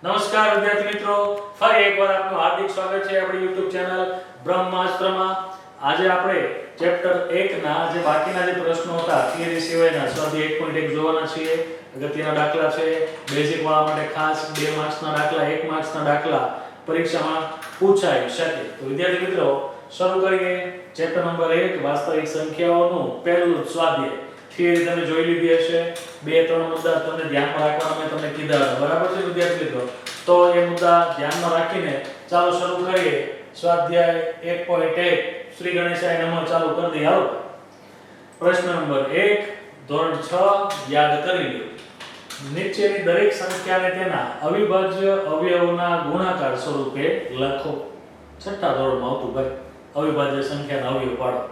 નમસ્કાર વિદ્યાર્થી મિત્રો, ફરી એકવાર આપનું હાર્દિક સ્વાગત છે આપણી YouTube ચેનલ બ્રહ્માસ્ત્રમાં. આજે આપણે ચેપ્ટર 1 ના જે બાકીના જે પ્રશ્નો હતા થિયરી સિવાયના સ્વાધ્યાય 1.1 જોવાના છીએ. અગત્યના દાખલા છે, બેઝિક વાળા માટે ખાસ 2 માર્ક્સના દાખલા, 1 માર્ક્સના દાખલા પરીક્ષામાં પૂછાઈ શકે. તો વિદ્યાર્થી મિત્રો, શરૂ કરીએ ચેપ્ટર નંબર 1 વાસ્તવિક સંખ્યાઓનું પહેલું સ્વાધ્યાય. થિયરી તમે જોઈ લીધી હશે. 2-3 મુદ્દા તમને ધ્યાનમાં રાખવાના મેં તમને કીધા હતા, બરાબર છે વિદ્યાર્થી મિત્રો? તો એ મુદ્દા ધ્યાનમાં રાખીને ચાલો શરૂ કરીએ સ્વાધ્યાય 1.1 શ્રી ગણેશાય નમઃ ચાલુ કરી દઈએ. હાલો, પ્રશ્ન નંબર 1 ધોરણ 6 યાદ કરી લો. નીચેની દરેક સંખ્યાને તેના અવિભાજ્ય અવયવના ગુણાકાર સ્વરૂપે લખો. છઠ્ઠા ધોરણમાં આવતું ભાઈ, અવિભાજ્ય સંખ્યાના અવયવ પાડો.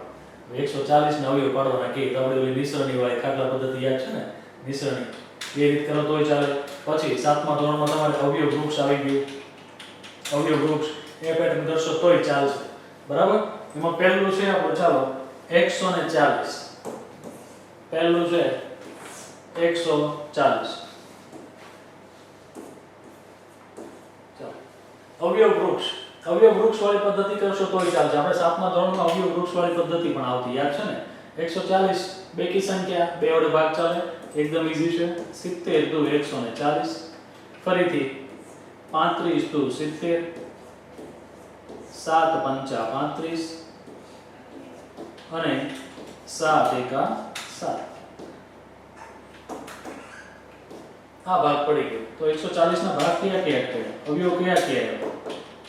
140 ના અવયવ પાડવાના કે આપણે ઓલી નિસરણી વાળી ખાટલા પદ્ધતિ યાદ છે ને, નિસરણી એ રીત કરો તોય ચાલે. પછી 7મા ધોરણમાં તમારે અવયવ વૃક્ષ આવી ગયું. અવયવ વૃક્ષ એ પેટર્ન કરશો તોય ચાલશે, બરાબર? એમાં પહેલું છે આપણું, ચાલો 140. પહેલું છે 140. ચાલો અવયવ વૃક્ષ, અવયવ વૃક્ષ વાળી પદ્ધતિ કરશો તોય ચાલશે. આપણે 7મા ધોરણમાં અવયવ વૃક્ષ વાળી પદ્ધતિ પણ આવતી, યાદ છે ને? 140 બેકી સંખ્યા, 2 વડે ભાગ ચાલે, એકદમ ઈઝી છે. 70 * 140. ફરીથી 35 * 70, 7 × 5 = 35 અને 7 × 1 = 7. આ ભાગ પડી ગયો. તો 140 ના ભાગ કયા કયા થયા? અવયવ કયા કયા?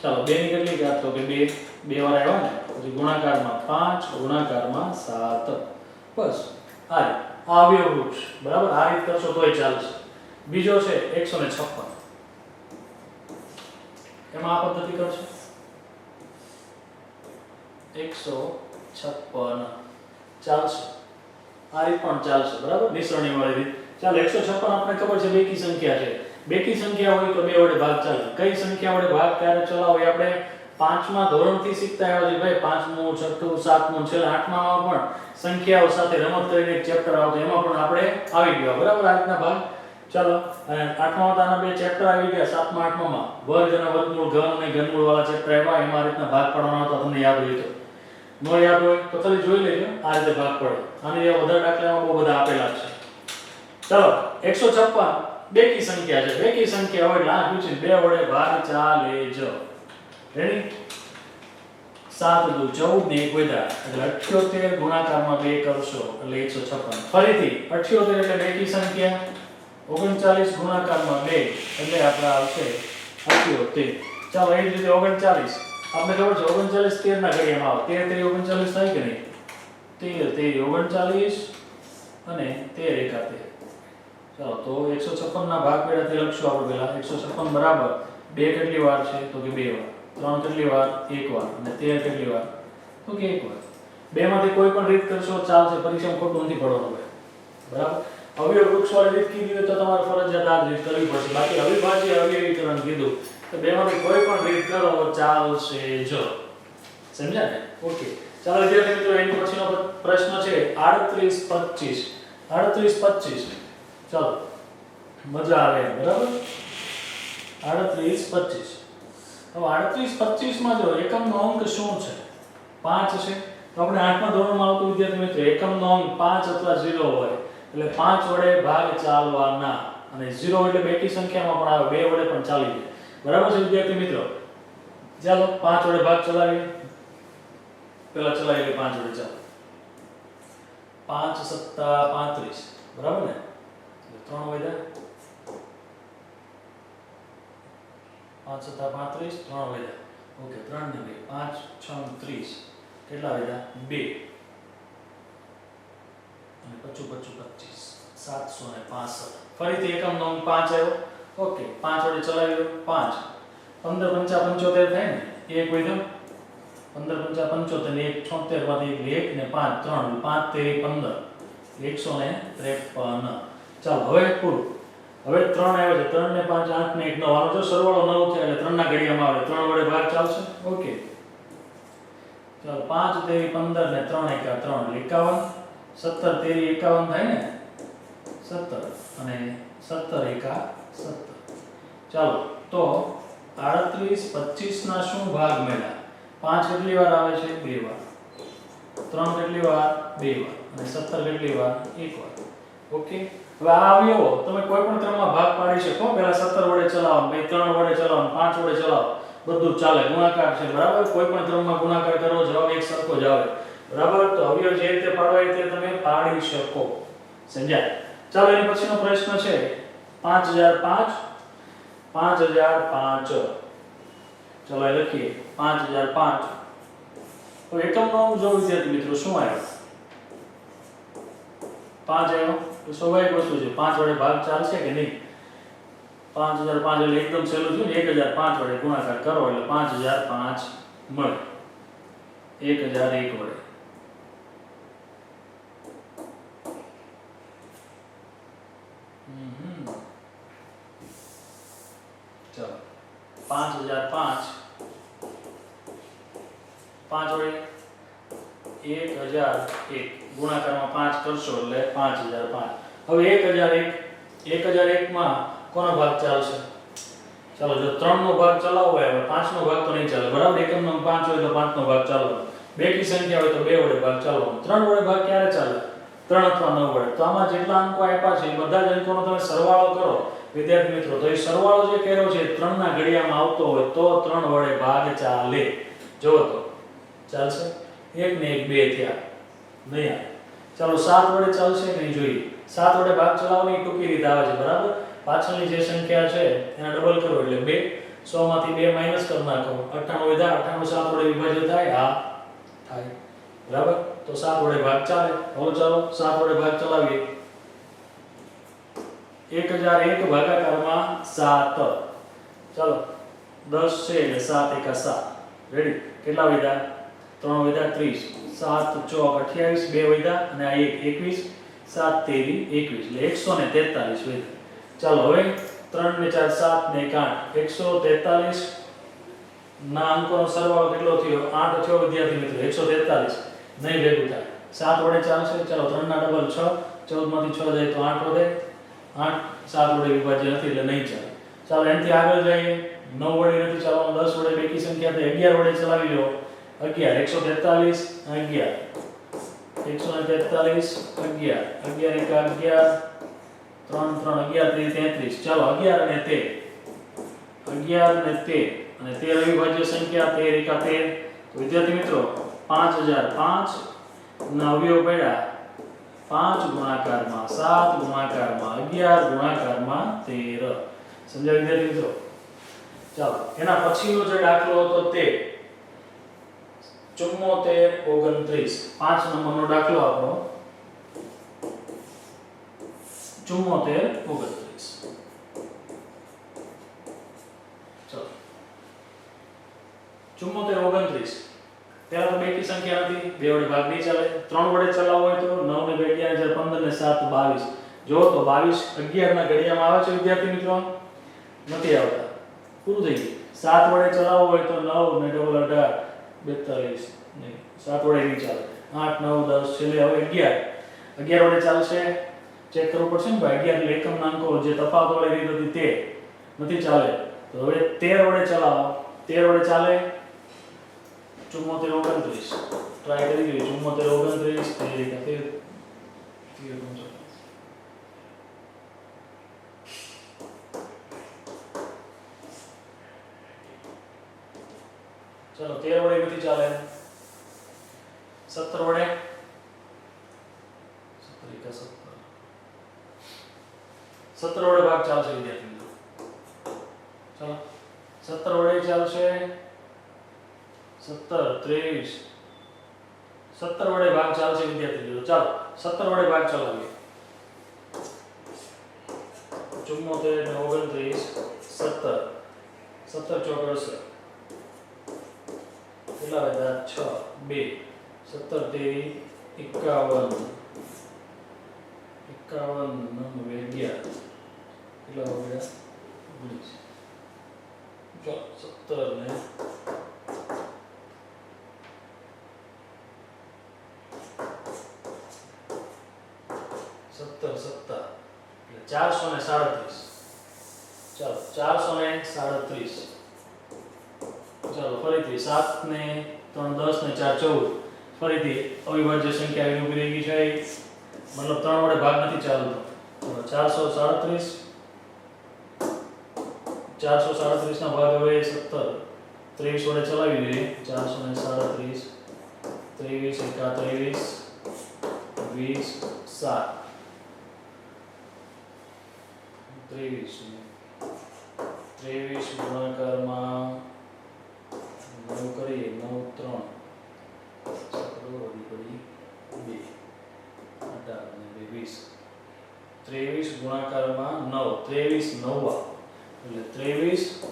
ચાલો 2 ની કેટલી ઘાત? તો કે 2 વાર આવ્યા ને. પછી ગુણાકારમાં 5, ગુણાકારમાં 7. બસ આ અવયવ વૃક્ષ, બરાબર? આ રીત કરશો તોય ચાલશે. બીજો છે 156. એમાં આ પદ્ધતિ કરશો 156 ચાલશે. આ રીત પણ ચાલશે, બરાબર? નિસરણી વાળી રીત. ચાલો 156 આપણે ખબર છે બેકી સંખ્યા છે. બેકી સંખ્યા હોય તો 2 વડે ભાગ ચાલે. કઈ સંખ્યા વડે ભાગ ક્યારે ચલાવો એ આપણે 5મા ધોરણથી શીખતા આવ્યા છે ભાઈ. 5મું, 6ઠું, 7મું, છેલ્લા 8મામાં પણ સંખ્યાઓ સાથે રમત કરીને એક ચેપ્ટર આવતો, એમાં પણ આપણે આવી ગયા, બરાબર? આ રીતના ભાગ. ચાલો, અને 8મામાં તાના 2 ચેપ્ટર આવી ગયા. 7મા 8મામાં વર્ગ અને વર્ગમૂળ, ઘન અને ઘનમૂળ વાળા ચેપ્ટર આવ્યા. એમાં આ રીતના ભાગ પાડવાના હતા. તમને યાદ હોય તો, ન યાદ હોય તો ખાલી જોઈ લેજો. આ રીતે ભાગ પડે. આને એ વધારે દાખલામાં બહુ બધા આપેલા છે. ચાલો 156 બેકી સંખ્યા છે. બેકી સંખ્યા હોય એટલે આ પૂછીને 2 વડે ભાગ ચાલે જ. રેડી? 7 × 14 ને 1 વધ્યા એટલે 78 ગુણાકારમાં 2 કરશો એટલે 156. ફરીથી 78 એટલે બેકી સંખ્યા. 39 ગુણાકારમાં 2 એટલે આપણે આવશે 78. ચાલો એ જ રીતે 39. આપણે ખબર છે 39 13 ના ઘડિયામાં આવે. 13 * 39 થાય કે નહીં? 13 * 39 અને 13 × 1 = 13. ચાલો તો 156 ના ભાગ પેડાથી લખશું આપણે પહેલા. 156 બરાબર 2 કેટલી વાર છે? તો કે 2 વાર. 3 કેટલી વાર? 1 વાર. અને 13 કેટલી વાર? તો કે 1 વાર. બેમાંથી કોઈ પણ રીત કરશો ચાલશે. પરીક્ષામાં ખોટું નથી પડવાનું ભાઈ, બરાબર? અવયવ વૃક્ષ વાળી રીત કીધી હોય તો તમારે ફરજિયાત આ રીત કરવી પડશે. બાકી અવિભાજ્ય અવયવીકરણ કીધું તો બેમાંથી કોઈ પણ રીત કરો ચાલશે જ. સમજ્યા ને? ઓકે. ચાલો વિદ્યાર્થી મિત્રો, એની પછીનો પ્રશ્ન છે 38 * 25. 38 * 25. ચાલો મજા આવે, બરાબર? 38 * 25. હવે 38 * 25 માં જો એકમનો અંક શું છે? 5 છે. તો આપણે 8મા ધોરણમાં આવતું વિદ્યાર્થી મિત્રો, એકમનો અંક 5 અથવા 0 હોય એટલે 5 વડે ભાગ ચાલવાના. અને 0 એટલે બેકી સંખ્યામાં પણ આવે, 2 વડે પણ ચાલી જાય, બરાબર છે વિદ્યાર્થી મિત્રો? ચાલો 5 વડે ભાગ ચલાવીએ. પહેલા ચલાવી લે 5 વડે. ચાલો 5 × 7 = 35, બરાબર ને? 3 વધ્યા. 5 × 7 = 35, 3 વધ્યા. ઓકે, 3 ને 2 5 × 6 = 30. કેટલા વધ્યા? 2 અને 25 × 25 765. ફરીથી એકમનો અંક 5 આવ્યો. ઓકે, 5 વડે ચલાવી લો. 5 15 × 5 = 75 થાય ને? 1 વધ્યો. 15 × 5 = 75 ને 1 76 માંથી 1 ને 5 3 5 તેરી 15 153. ચાલો હવે પૂરું. હવે 3 આવ્યો છે. 3 ને 5 8 ને 1 9 આનો જો સરવાળો 9 થાય એટલે 3 ના ઘડિયામાં આવે. 3 વડે ભાગ ચાલશે. ઓકે, ચાલો 5 તેરી 15 ને 3 × 1 = 3 એટલે 51. 17 તેરી 51 થાય ને? 17 અને 17 × 1 = 17. ચાલો તો 38 25 ના શું ભાગ મળ્યા? 5 કેટલી વાર આવે છે? 2 વાર. 3 કેટલી વાર? 2 વાર. અને 17 કેટલી વાર? 1 વાર. ઓકે. હવે આ અવયવો તમે કોઈ પણ ક્રમમાં ભાગ પાડી શકો. પહેલા 17 વડે ચલાવો, પછી 3 વડે ચલાવો, 5 વડે ચલાવો, બધું ચાલે. ગુણાકાર છે, બરાબર? કોઈ પણ ક્રમમાં ગુણાકાર કરો, જવાબ એક સરખો જ આવે. બરાબર? તો અવયવ જે રીતે પાડવા તે તમે પાડી શકો. સમજ્યા? ચાલો એની પછીનો પ્રશ્ન છે 5005. 5005. ચલો એ લખીએ 5005. તો એકમનો જો વિદ્યાર્થી મિત્રો શું આવ્યો? 5 આવ્યો. તો સ્વાભાવિક વસ્તુ છે 5 વડે ભાગ ચાલશે કે નહીં? 5005 એટલે એકદમ સહેલું છે ને. 1005 વડે ગુણાકાર કરો એટલે 5005 મળે. 1001 વડે. ચાલો 5005 5 વડે 1001 ગુણાકારમાં 5 કરશો એટલે 5005. હવે 1001 માં કોનો ભાગ ચાલશે? ચાલો જો 3 નો ભાગ ચલાવવો હોય, હવે 5 નો ભાગ તો નહીં ચાલે, બરાબર? એકમનો 5 હોય તો 5 નો ભાગ ચાલવાનો. બેકી સંખ્યા હોય તો 2 વડે ભાગ ચાલવાનો. 3 વડે ભાગ ક્યારે ચાલે? 3 અથવા 9 વડે. તો આમાં જેટલા અંકો આપ્યા છે એ બધા જ અંકોનો તમે સરવાળો કરો વિદ્યાર્થી મિત્રો. તો એ સરવાળો જે કર્યો છે 3 ના ઘડિયામાં આવતો હોય તો 3 વડે ભાગ ચાલે. જો તો ચાલશે. 1 ને 1 2 થયા. નહીં આવે. ચાલો 7 વડે ચાલશે કે નહીં જોઈએ. 7 વડે ભાગ ચલાવવાની ટૂંકી રીત આવે છે, બરાબર? પાછળની જે સંખ્યા છે એના ડબલ કરો એટલે 2. 100 માંથી 2 માઈનસ કરી નાખો. 98 વધ્યા. 98 7 વડે વિભાજિત થાય? હા થાય. બરાબર? તો 7 વડે ભાગ ચાલે. હવે ચાલો 7 વડે ભાગ ચલાવીએ. 1001 ભાગાકારમાં 7. ચાલો 10 છે એટલે 7 એકા 7. રેડી? કેટલા વધ્યા? 3 વધ્યા 30. 7 ચોક 28. 2 વધ્યા અને આ 1 21. 7 તેરી 21 એટલે 143 વધ્યા. ચાલો હવે 3 ને 4 7 ને 1 8. 143 ના અંકોનો સરવાળો કેટલો થયો? 8 થયો વિદ્યાર્થી મિત્રો. 143 નહીં ભેગું થાય. 7 વડે ચાલશે. ચાલો 3 ના ડબલ 6. 14 માંથી 6 જાય તો 8 વધે. 8 7 વડે વિભાજ્ય નથી એટલે નહીં ચાલે. ચાલો એનાથી આગળ જઈએ. 9 વડે નથી ચાલવાનું. 10 વડે બેકી સંખ્યા તો 11 વડે ચલાવી લો. 11 143 11 143 11 11 એકા 11 3 3 11 33. ચાલો 11 અને 13 11 અને 13 અને 13 અવિભાજ્ય સંખ્યા 13 એકા 13. તો વિદ્યાર્થી મિત્રો 5005 ના અવયવ પડ્યા 5 ગુણાકારમાં 7 ગુણાકારમાં 11 ગુણાકારમાં 13. સમજાય વિદ્યાર્થી મિત્રો? ચાલો એના પછીનો જે દાખલો હતો તે 74 29. 5 નંબરનો દાખલો આપણો 74 29. ચાલો 74 29. પહેલા તો બેકી સંખ્યા નથી, 2 વડે ભાગ નહીં ચાલે. 3 વડે ચલાવવો હોય તો 9 ને 2 11 15 ને 7 22. જો તો 22 11 ના ઘડિયામાં આવે છે વિદ્યાર્થી મિત્રો? નથી આવતા. પૂરું થઈ ગયું. 7 વડે ચલાવવો હોય તો 9 ને ડબલ 18 42 નહીં. 7 વડે નહીં ચાલે. 8 9 10 છેલ્લે હવે 11 વડે ચાલશે. ચેક કરવું પડશે ને ભાઈ. 11 એટલે એકમના અંકો જે તફાવત વાળી રીત હતી તે નથી ચાલે. તો હવે 13 વડે ચલાવો. 13 વડે ચાલે. 74 29 ટ્રાય કરી જોઈએ. 74 29 તે રીતે 13 ચલો 13 વડે નથી ચાલે. 17 વડે 17 વડે ભાગ ચાલશે વિદ્યાર્થી મિત્રો. ચલો 17 વડે ચાલશે. 17 30 17 વડે ભાગ ચાલશે વિદ્યાર્થી મિત્રો. ચાલો 17 વડે ભાગ ચલાવીએ. 74 ને 29 17 17 ચોક 68 કેટલા વધ્યા? 6 2 17 તેરી 51 51 9 11 કેટલા વધ્યા? 19. ચાલો 17 ને 17 17 એટલે 437. ચાલો 437 ચાલો ફરીથી 7 ને 3 10 ને 4 14 ફરીથી અવિભાજ્ય સંખ્યા આવી ઉભી રહી ગઈ છે મતલબ 3 વડે ભાગ નથી ચાલતો 437 ના ભાગ હવે 17 23 વડે ચલાવી દઈએ 437 23 એકા 23 20 7 23 ગુણાકારમાં 9 કરીએ 9 3 2 18 અને 20 23 ગુણાકારમાં 9 23 9 એટલે 23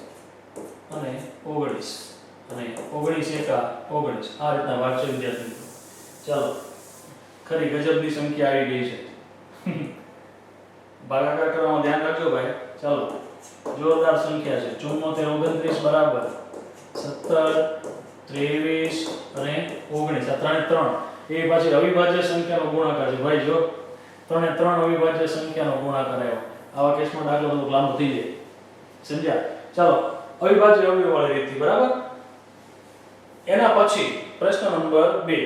અને 19 અને 19 એકા 19 આ રીતના ભાગ છે વિદ્યાર્થી મિત્રો ચાલો ખરી ગજબની સંખ્યા આવી ગઈ છે ભાગાકાર કરવામાં ધ્યાન રાખજો ભાઈ ચાલો જોરદાર સંખ્યા છે 74 29 બરાબર 17 23 અને 19 આ ત્રણે ત્રણ એ પાછી અવિભાજ્ય સંખ્યાનો ગુણાકાર છે ભાઈ જો ત્રણે ત્રણ અવિભાજ્ય સંખ્યાનો ગુણાકાર આવ્યો આવા કેસમાં દાખલો થોડો લાંબો થઈ જાય સમજ્યા ચાલો અવિભાજ્ય અવયવવાળી રીતથી બરાબર એના પછી પ્રશ્ન નંબર 2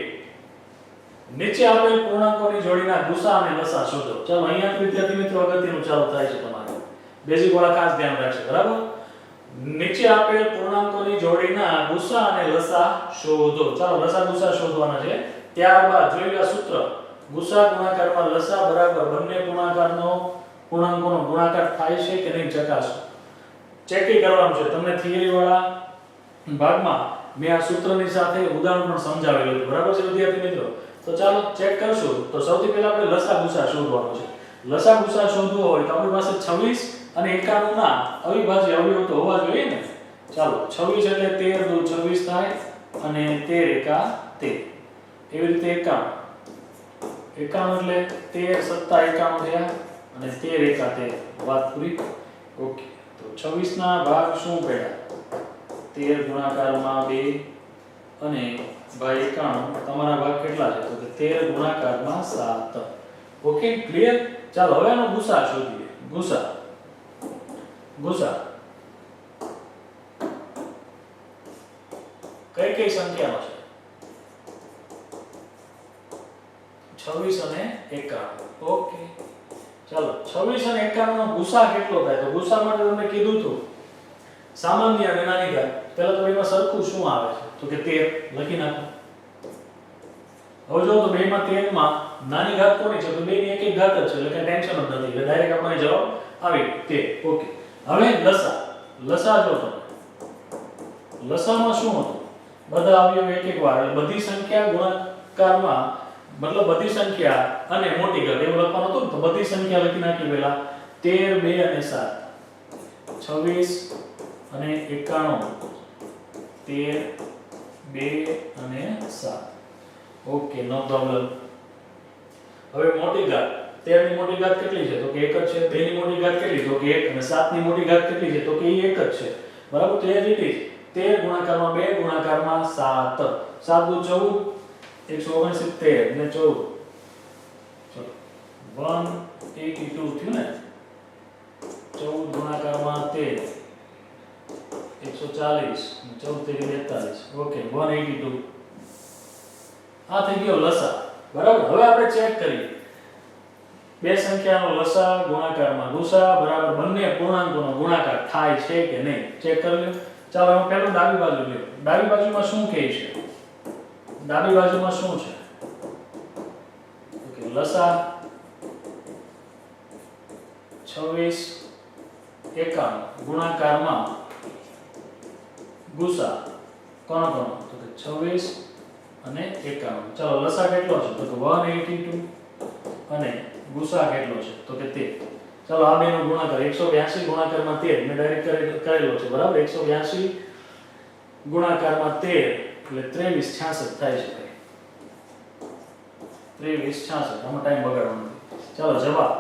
નીચે આપેલ પૂર્ણાંકોની જોડીના ગુસા અને લસા શોધો ચાલો અહીંયા વિદ્યાર્થી મિત્રો અગત્યનું ચાલુ થાય છે તમારે બેઝિક વાળા ખાસ ધ્યાન રાખજો બરાબર નીચે આપેલ પૂર્ણાંકોની જોડીના ગુસા અને લસા શોધો ચાલો લસા ગુસા શોધવાના છે ત્યારબાદ જોઈ લો સૂત્ર ગુસા ગુણાકારમાં લસા બરાબર બંને પૂર્ણાંકોનો ગુણાકાર થાય છે કે નહીં ચકાસો ચેક કરવાનું છે તમને થિયરી વાળા ભાગમાં મેં આ સૂત્રની સાથે ઉદાહરણ પણ સમજાવેલું હતું બરાબર છે વિદ્યાર્થી મિત્રો તો ચાલો ચેક કરશું તો સૌથી પહેલા આપણે લસા ગુસા શોધવાનો છે લસા ગુસા શોધવો હોય તો આપણી પાસે 26 અને 91 ના અવિભાજ્ય અવયવ તો હોવા જોઈએ ને ચાલો 26 એટલે 13 દુ 26 થાય અને 13 એકા 13 એવી રીતે 91 એટલે 13 સત્તા 91 થયા અને 13 એકા 13 વાત પૂરી ઓકે તો 26 ના ભાગ શું પડ્યા 13 ગુણાકારમાં 2 અને ભાઈ 91 તમારા ભાગ કેટલા છે તો કે 13 ગુણાકારમાં 7 ઓકે ક્લિયર ચાલો હવે આનો ગુસા શોધીએ ગુસા કઈ સંખ્યાનો છે 26 અને 91 ઓકે ચાલો 26 અને 91 નો ગુસા કેટલો થાય તો ગુસા માટે તમને કીધું હતું સામાન્ય અને નાની ઘાત પહેલા તો એમાં સરખું શું આવે છે તો કે 13 લખી નાખો હવે જો તો બેમાં 13 માં નાની ઘાત કોની છે તો બેની એક એક ઘાત જ છે એટલે કે ટેન્શન જ નથી એટલે ડાયરેક્ટ આપણને જવાબ આવી 13 ઓકે હવે લસા જો તો લસામાં શું હતું બધા અવયવ એક એક વાર એટલે બધી સંખ્યા ગુણાકારમાં મતલબ બધી સંખ્યા અને મોટી ઘાત એવું લખવાનું હતું તો બધી સંખ્યા લખી નાખી પહેલા 13 2 અને 7 26 અને 91 13 2 અને 7 ઓકે નો પ્રોબ્લેમ હવે મોટી ઘાત 13 ની મોટી ઘાત કેટલી છે તો કે 1 જ છે 2 ની મોટી ઘાત કેટલી તો કે 1 અને 7 ની મોટી ઘાત કેટલી છે તો કે 1 જ છે બરાબર તો એ રીતે 13 ગુણાકારમાં 2 ગુણાકારમાં 7 7 દુ 14 169 ને 14 ચલો 182 થયું ને 14 ગુણાકારમાં 13 140 14 તેરી 42 ઓકે 182 આ થઈ ગયો લસા બરાબર હવે આપણે ચેક કરીએ બે સંખ્યાનો લસા ગુણાકારમાં ગુસા બરાબર બંને પૂર્ણાંકોનો ગુણાકાર થાય છે કે નહીં ચેક કરી લો ચાલો હવે પહેલું ડાબી બાજુ લ્યો ડાબી બાજુમાં શું કહે છે ડાબી બાજુમાં શું છે ઓકે લસા 26 51 ગુણાકારમાં ગુસા કોનો તો કે 26 અને 51 ચાલો લસા કેટલો છે તો કે 182 અને ગુસા કેટલો છે તો કે 13 ચાલો આ બેનો ગુણાકાર 182 ગુણાકારમાં 13 મેં ડાયરેક્ટ કરેલો છે બરાબર 182 ગુણાકારમાં 13 એટલે 2366 થાય છે ભાઈ 2366 આમાં ટાઈમ બગાડવાનો નથી ચાલો જવાબ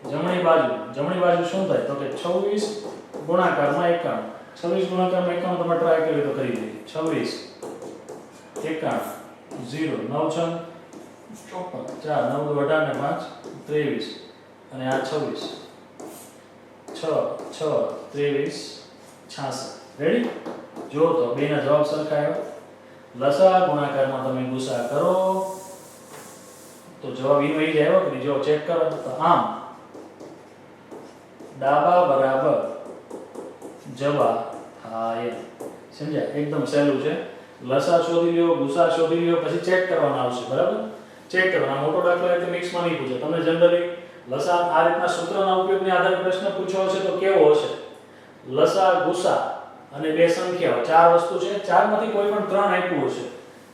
જમણી બાજુ શું થાય તો કે 26 ગુણાકારમાં 51 26 ગુણાકારમાં 51 તમે ટ્રાય કરી તો કરી દઈએ 26 51 0 9 6 54 4 9 18 ને 5 23 અને આ 26 6 6 23 66 રેડી જો તો બેના જવાબ સરખા આવ્યો લસા ગુણાકારમાં તમે ગુસા કરો તો જવાબ ઈ વહી જાય કે જો ચેક કરો તો આમ ડાબા બરાબર જવા થાય સમજ્યા એકદમ સહેલું છે લસા શોધી લ્યો ગુસા શોધી લ્યો પછી ચેક કરવાના આવશે બરાબર ચેક કરવાના મોટો દાખલો એટલે મિક્સમાં નહીં પૂછે તમને જનરલી લસા આ રીતના સૂત્રના ઉપયોગને આધારે પ્રશ્ન પૂછ્યો હશે તો કેવો હશે લસા ગુસા અને બે સંખ્યાઓ ચાર વસ્તુ છે ચારમાંથી કોઈ પણ ત્રણ આપ્યું હશે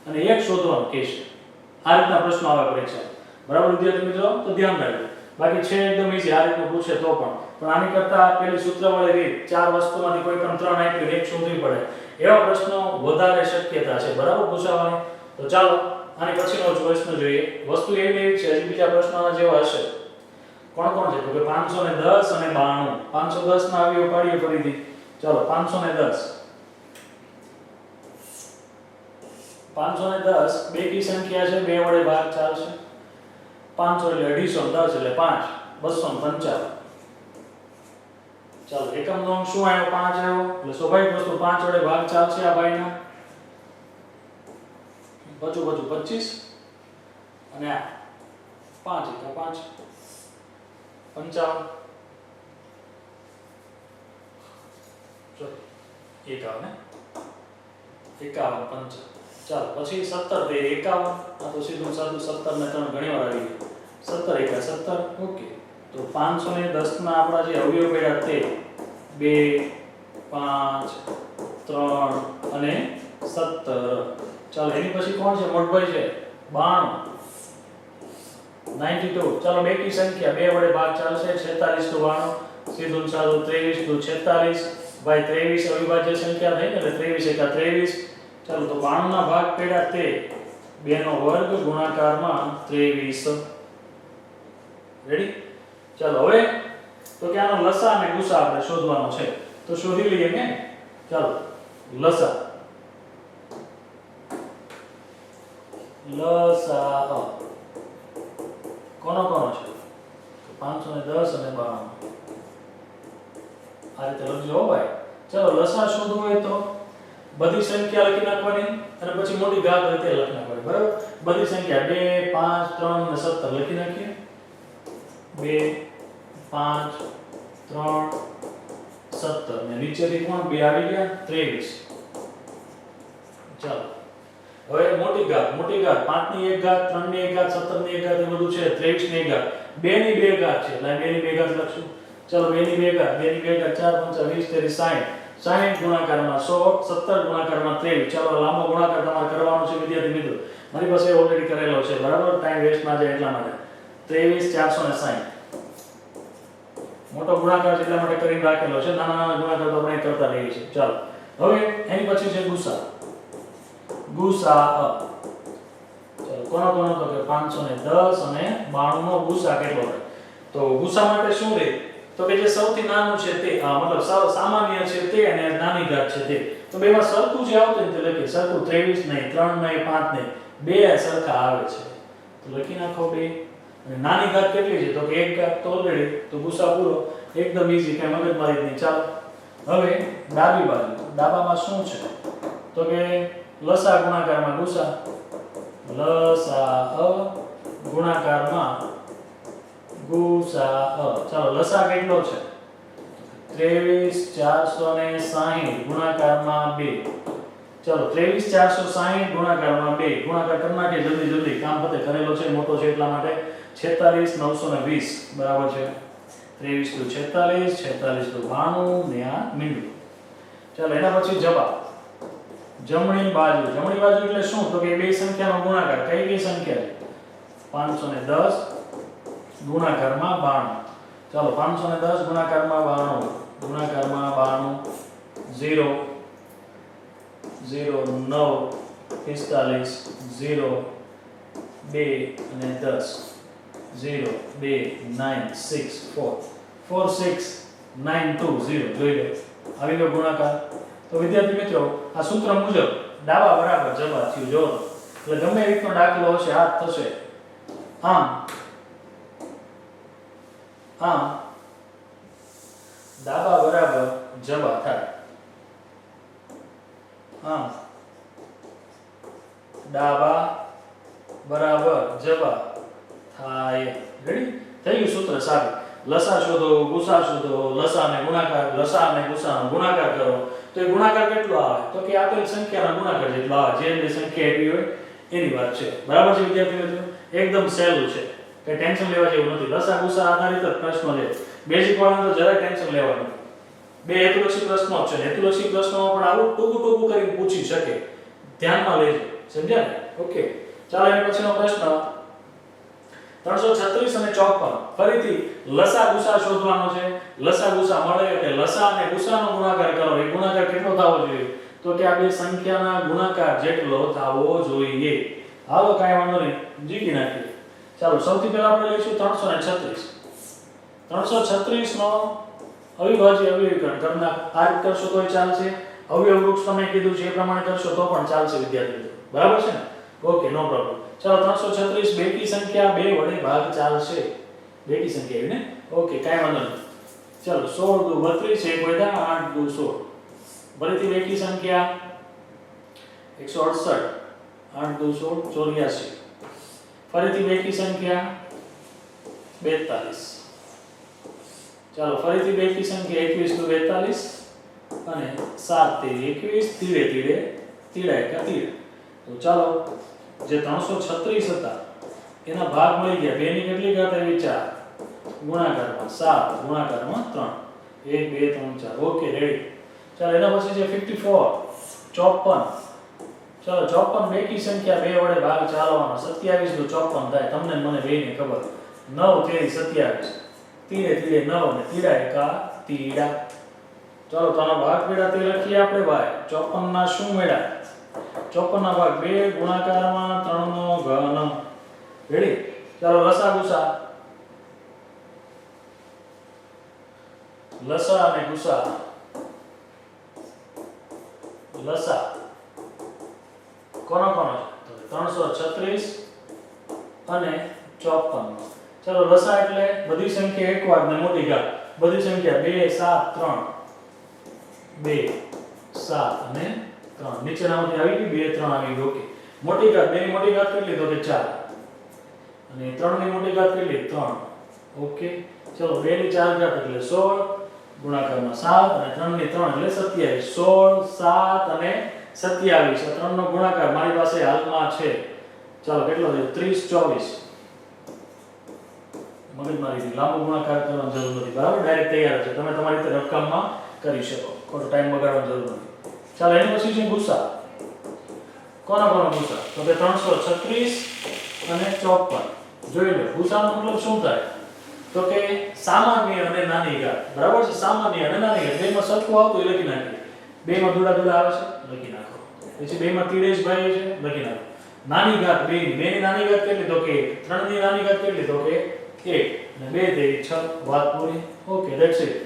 અને એક શોધવાનું કહેશે આ રીતના પ્રશ્નો આવે પરીક્ષા બરાબર વિદ્યાર્થી મિત્રો તો ધ્યાન રાખજો બાકી છે એકદમ ઈઝી આ રીતનું પૂછે તો પણ આની કરતા પેલી સૂત્રવાળી રીત ચાર વસ્તુમાંથી કોઈ પણ ત્રણ આપ્યું એક શોધવી પડે એવા પ્રશ્નો વધારે શક્યતા છે બરાબર પૂછાવાની તો ચાલો આની પછીનો પ્રશ્ન જોઈએ વસ્તુ એવી છે હજી બીજા પ્રશ્નોના જેવા હશે કોણ કોણ છે તો કે 510 અને 92 510 ના અવયવ કાઢીએ ફરીથી ચાલો 510 510 બેકી સંખ્યા છે બે વડે ભાગ ચાલશે 500 એટલે 250 10 એટલે 5 255 ચાલો એકમ નો અંક શું આવ્યો 5 આવ્યો એટલે સ્વાભાવિક વસ્તુ 5 વડે ભાગ ચાલશે આ ભાઈના બચું 25 અને આ 5 એટલે 5 55 51 ચાલો પછી 17 તે 51 આ તો સીધું સાદું 17 ને 3 ઘણી વાર આવી ગયું 17 એકા 17 ઓકે તો 510 ના આપણા જે અવયવ પડ્યા તે 2 5 3 અને 17 ચાલો એની પછી કોણ છે મોટભાઈ છે 92 92 ચાલો બેકી સંખ્યા બે વડે ભાગ ચાલશે 46 તો 92 સીધું સાદું 23 તો 46 ભાઈ 23 અવિભાજ્ય સંખ્યા થઈ ને એટલે 23 એકા 23 ચાલો તો 92 ના ભાગ પડ્યા તે 2 નો વર્ગ ગુણાકારમાં 23 રેડી ચાલો હવે તો કે આનો લસા અને ગુસા આપણે શોધવાનો છે તો શોધી લઈએ ને ચાલો લસા કોનો છે 510 અને 92 આ રીતે લખજો હો ભાઈ ચાલો લસા શોધવું હોય તો બધી સંખ્યા લખી નાખવાની અને પછી મોટી ઘાત રીતે લખી નાખવાની બરાબર બધી સંખ્યા 2 5 3 અને 17 લખી નાખીએ 2 5 3 17 ને નીચેથી કોણ બે આવી ગયા 23 ચાલો હવે મોટી ઘાત 5 ની એક ઘાત 3 ની એક ઘાત 17 ની એક ઘાત એ બધું છે 23 ની એક ઘાત 2 ની બે ઘાત છે એટલે 2 ની બે ઘાત લખશું ચાલો 2 ની બે ઘાત 4 5 20 30 60 ગુણાકારમાં 100 17 ગુણાકારમાં 23 ચાલો લાંબો ગુણાકાર તમારે કરવાનો છે વિદ્યાર્થી મિત્રો મારી પાસે ઓલરેડી કરેલો છે બરાબર ટાઈમ વેસ્ટ ના જાય એટલા માટે 23 460 મોટો ગુણાકાર એટલા માટે કરીને રાખેલો છે નાના ગુણાકાર તો આપણે કરતા રહીએ છીએ ચાલો હવે એની પછી છે ગુસા ચાલો કોનો તો કે 510 અને 92 નો ગુસા કેટલો થાય તો ગુસા માટે શું રહે તો કે જે સૌથી નાનું છે તે મતલબ સામાન્ય છે તે અને નાની ઘાત છે તે તો બેમાં સરખું જે આવતું ને તે લખીએ સરખું 23 નહીં 3 નહીં 5 નહીં બે સરખા આવે છે તો લખી નાખો બે અને નાની ઘાત કેટલી છે તો કે એક ઘાત તો ઓલરેડી તો ગુસા પૂરો એકદમ ઈઝી કઈ મગજમારી નહીં ચાલો હવે ડાબી બાજુ ડાબામાં શું છે તો કે લસા ગુણાકારમાં ગુસા ગુણાકારમાં ગુસા ચાલો લસા કેટલો છે 23460 ગુણાકારમાં 2 ચાલો 23460 ગુણાકારમાં 2 ગુણાકાર કરી નાખીએ જલ્દી કામ પતે કરેલો છે મોટો છે એટલા માટે 46920 બરાબર છે 23 તો 46 46 તો 92 ને આ મીંડું ચાલો એના પછી જવાબ જમણી બાજુ એટલે શું તો કે બે સંખ્યાનો ગુણાકાર કઈ બે સંખ્યા છે 510 ગુણાકારમાં 92 ચાલો 510 ગુણાકારમાં 92 0 0 9 45 0 2 અને 10 0 2 9 6 4 4 6 9 2 0 જોઈ લો આવી ગયો ગુણાકાર તો વિદ્યાર્થી મિત્રો આ સૂત્ર મુજબ ડાબા બરાબર જવા થયું જો એટલે ગમે રીતનો દાખલો હશે હાથ થશે આમ ડાબા બરાબર જબા થાય. આમ ડાબા બરાબર જબા થાય. રેડી થઈ ગયું સૂત્ર સારું. લસા શોધો, ગુસા શોધો, લસાને ગુસાનો ગુણાકાર કરો. તો એ ગુણાકાર કેટલો આવે? તો કે આપેલ સંખ્યાના ગુણાકાર જેટલો આવે. જે સંખ્યા આપી હોય એની વાત છે. બરાબર છે વિદ્યાર્થી મિત્રો? એકદમ સહેલું છે. કે ટેન્શન લેવા જેવું નથી. લસા ગુસા આધારિત જ પ્રશ્નો લે. બેઝિક વાળાને તો જરાય ટેન્શન લેવાનું. બે હેતુલક્ષી પ્રશ્નો છે. હેતુલક્ષી પ્રશ્નોમાં પણ આવું ટૂંકું કરીને પૂછી શકે. ધ્યાનમાં લેજો. સમજ્યા ને? ઓકે. ચાલો એના પછીનો પ્રશ્ન 336 અને 54. ફરીથી લસા ગુસા શોધવાનો છે. લસા ગુસા મળે એટલે લસા અને ગુસાનો ગુણાકાર કરો. એ ગુણાકાર કેટલો થવો જોઈએ? તો કે આ બે સંખ્યાના ગુણાકાર જેટલો થવો જોઈએ. હાલો કાંઈ વાંધો નહીં, જીકી નાખીએ. ચાલો સૌથી પહેલા આપણે લઈશું 336. 336 નો અવિભાજ્ય અવયવીકરણ કરી નાખો. આ રીતે કરશો તોય ચાલશે. અવયવ વૃક્ષ તમે કીધું છે એ પ્રમાણે કરશો તો પણ ચાલશે વિદ્યાર્થી મિત્રો. બરાબર છે ને? ઓકે, નો પ્રોબ્લેમ. ચાલો 336 બેકી સંખ્યા 2 વડે ભાગ ચાલશે. બેકી સંખ્યા એવી ને? ઓકે, કાંઈ વાંધો નહીં. ચાલો 16 દુ 32 એક વધ્યા 8 દુ 16. ફરીથી બેકી સંખ્યા 168 8 દુ 16 84. ફરીથી બેકી સંખ્યા 42. ચાલો ફરીથી બેકી સંખ્યા 21 દુ 42 અને 7 તેરી 21 તીડે તીડે તીડા એકા તીડ. તો ચાલો જે 336 હતા એના ભાગ મળી ગયા. 2 ની કેટલી ઘાત આવી? 4 ગુણાકારમાં 7 ગુણાકારમાં 3 1 2 3 4. Okay, ready. ચાલો એના પછી છે 54 54. ચાલો 54 બેકી સંખ્યા 2 વડે ભાગ ચાલવાનો. 27 દુ 54 થાય. તમને મને બેયને ખબર. 9 તેરી 27 તીડે તીડે 9 ને તીડા એકા તીડા. ચાલો તો આનો ભાગ મેળા તે લખીએ આપણે ભાઈ. 54 ના શું મેળા? 54 ના ભાગ 2 ગુણાકારમાં 3 નો ઘન. રેડી? ચાલો લસા ગુસા. લસા અને ગુસા. લસા કોનો કોનો? 336 અને 54. ચાલો લસા એટલે બધી સંખ્યા એકવાર ને મોટી ઘાત. બધી સંખ્યા 2 7 3 2 7 અને 3. નીચેનામાંથી આવી ગઈ 2 3 આવી ગઈ. ઓકે. મોટી ઘાત 2 ની મોટી ઘાત કેટલી? તો કે 4 અને 3 ની મોટી ઘાત કેટલી? 3. ઓકે. ચલો 2 ની 4 ઘાત એટલે 16 ગુણાકારમાં 7 અને 3 ની 3 એટલે 27. 16 7 અને 27. 3 નો ગુણાકાર મારી પાસે હાલમાં છે. ચાલો કેટલો થયો? 30 24. મગજમારીથી લાંબો ગુણાકાર કરવાની જરૂર નથી. બરાબર? ડાયરેક્ટ તૈયાર છે. તમે તમારી રીતે રકમમાં કરી શકો. ખોટો ટાઈમ બગાડવાની જરૂર નથી. ચાલો એની પછી છે ગુસા. કોના કોના ગુસા? તો કે 336 અને 54. જોઈ લો ગુસાનો મતલબ શું થાય? તો કે સામાન્ય અને નાની ઘાત. બરાબર છે? સામાન્ય અને નાની ઘાત બેમાં સરખું આવતું એ લખી નાખીએ. બેમાં દુડા દુડા આવે છે લખી નાખો. પછી બેમાં તીડેશ ભાઈ છે લખી નાખો. નાની ઘાત 2 ની નાની ઘાત કેટલી? તો કે 3 ની નાની ઘાત કેટલી? તો કે 1 અને 2 તેરી 6. વાત પૂરી. Okay, that's it.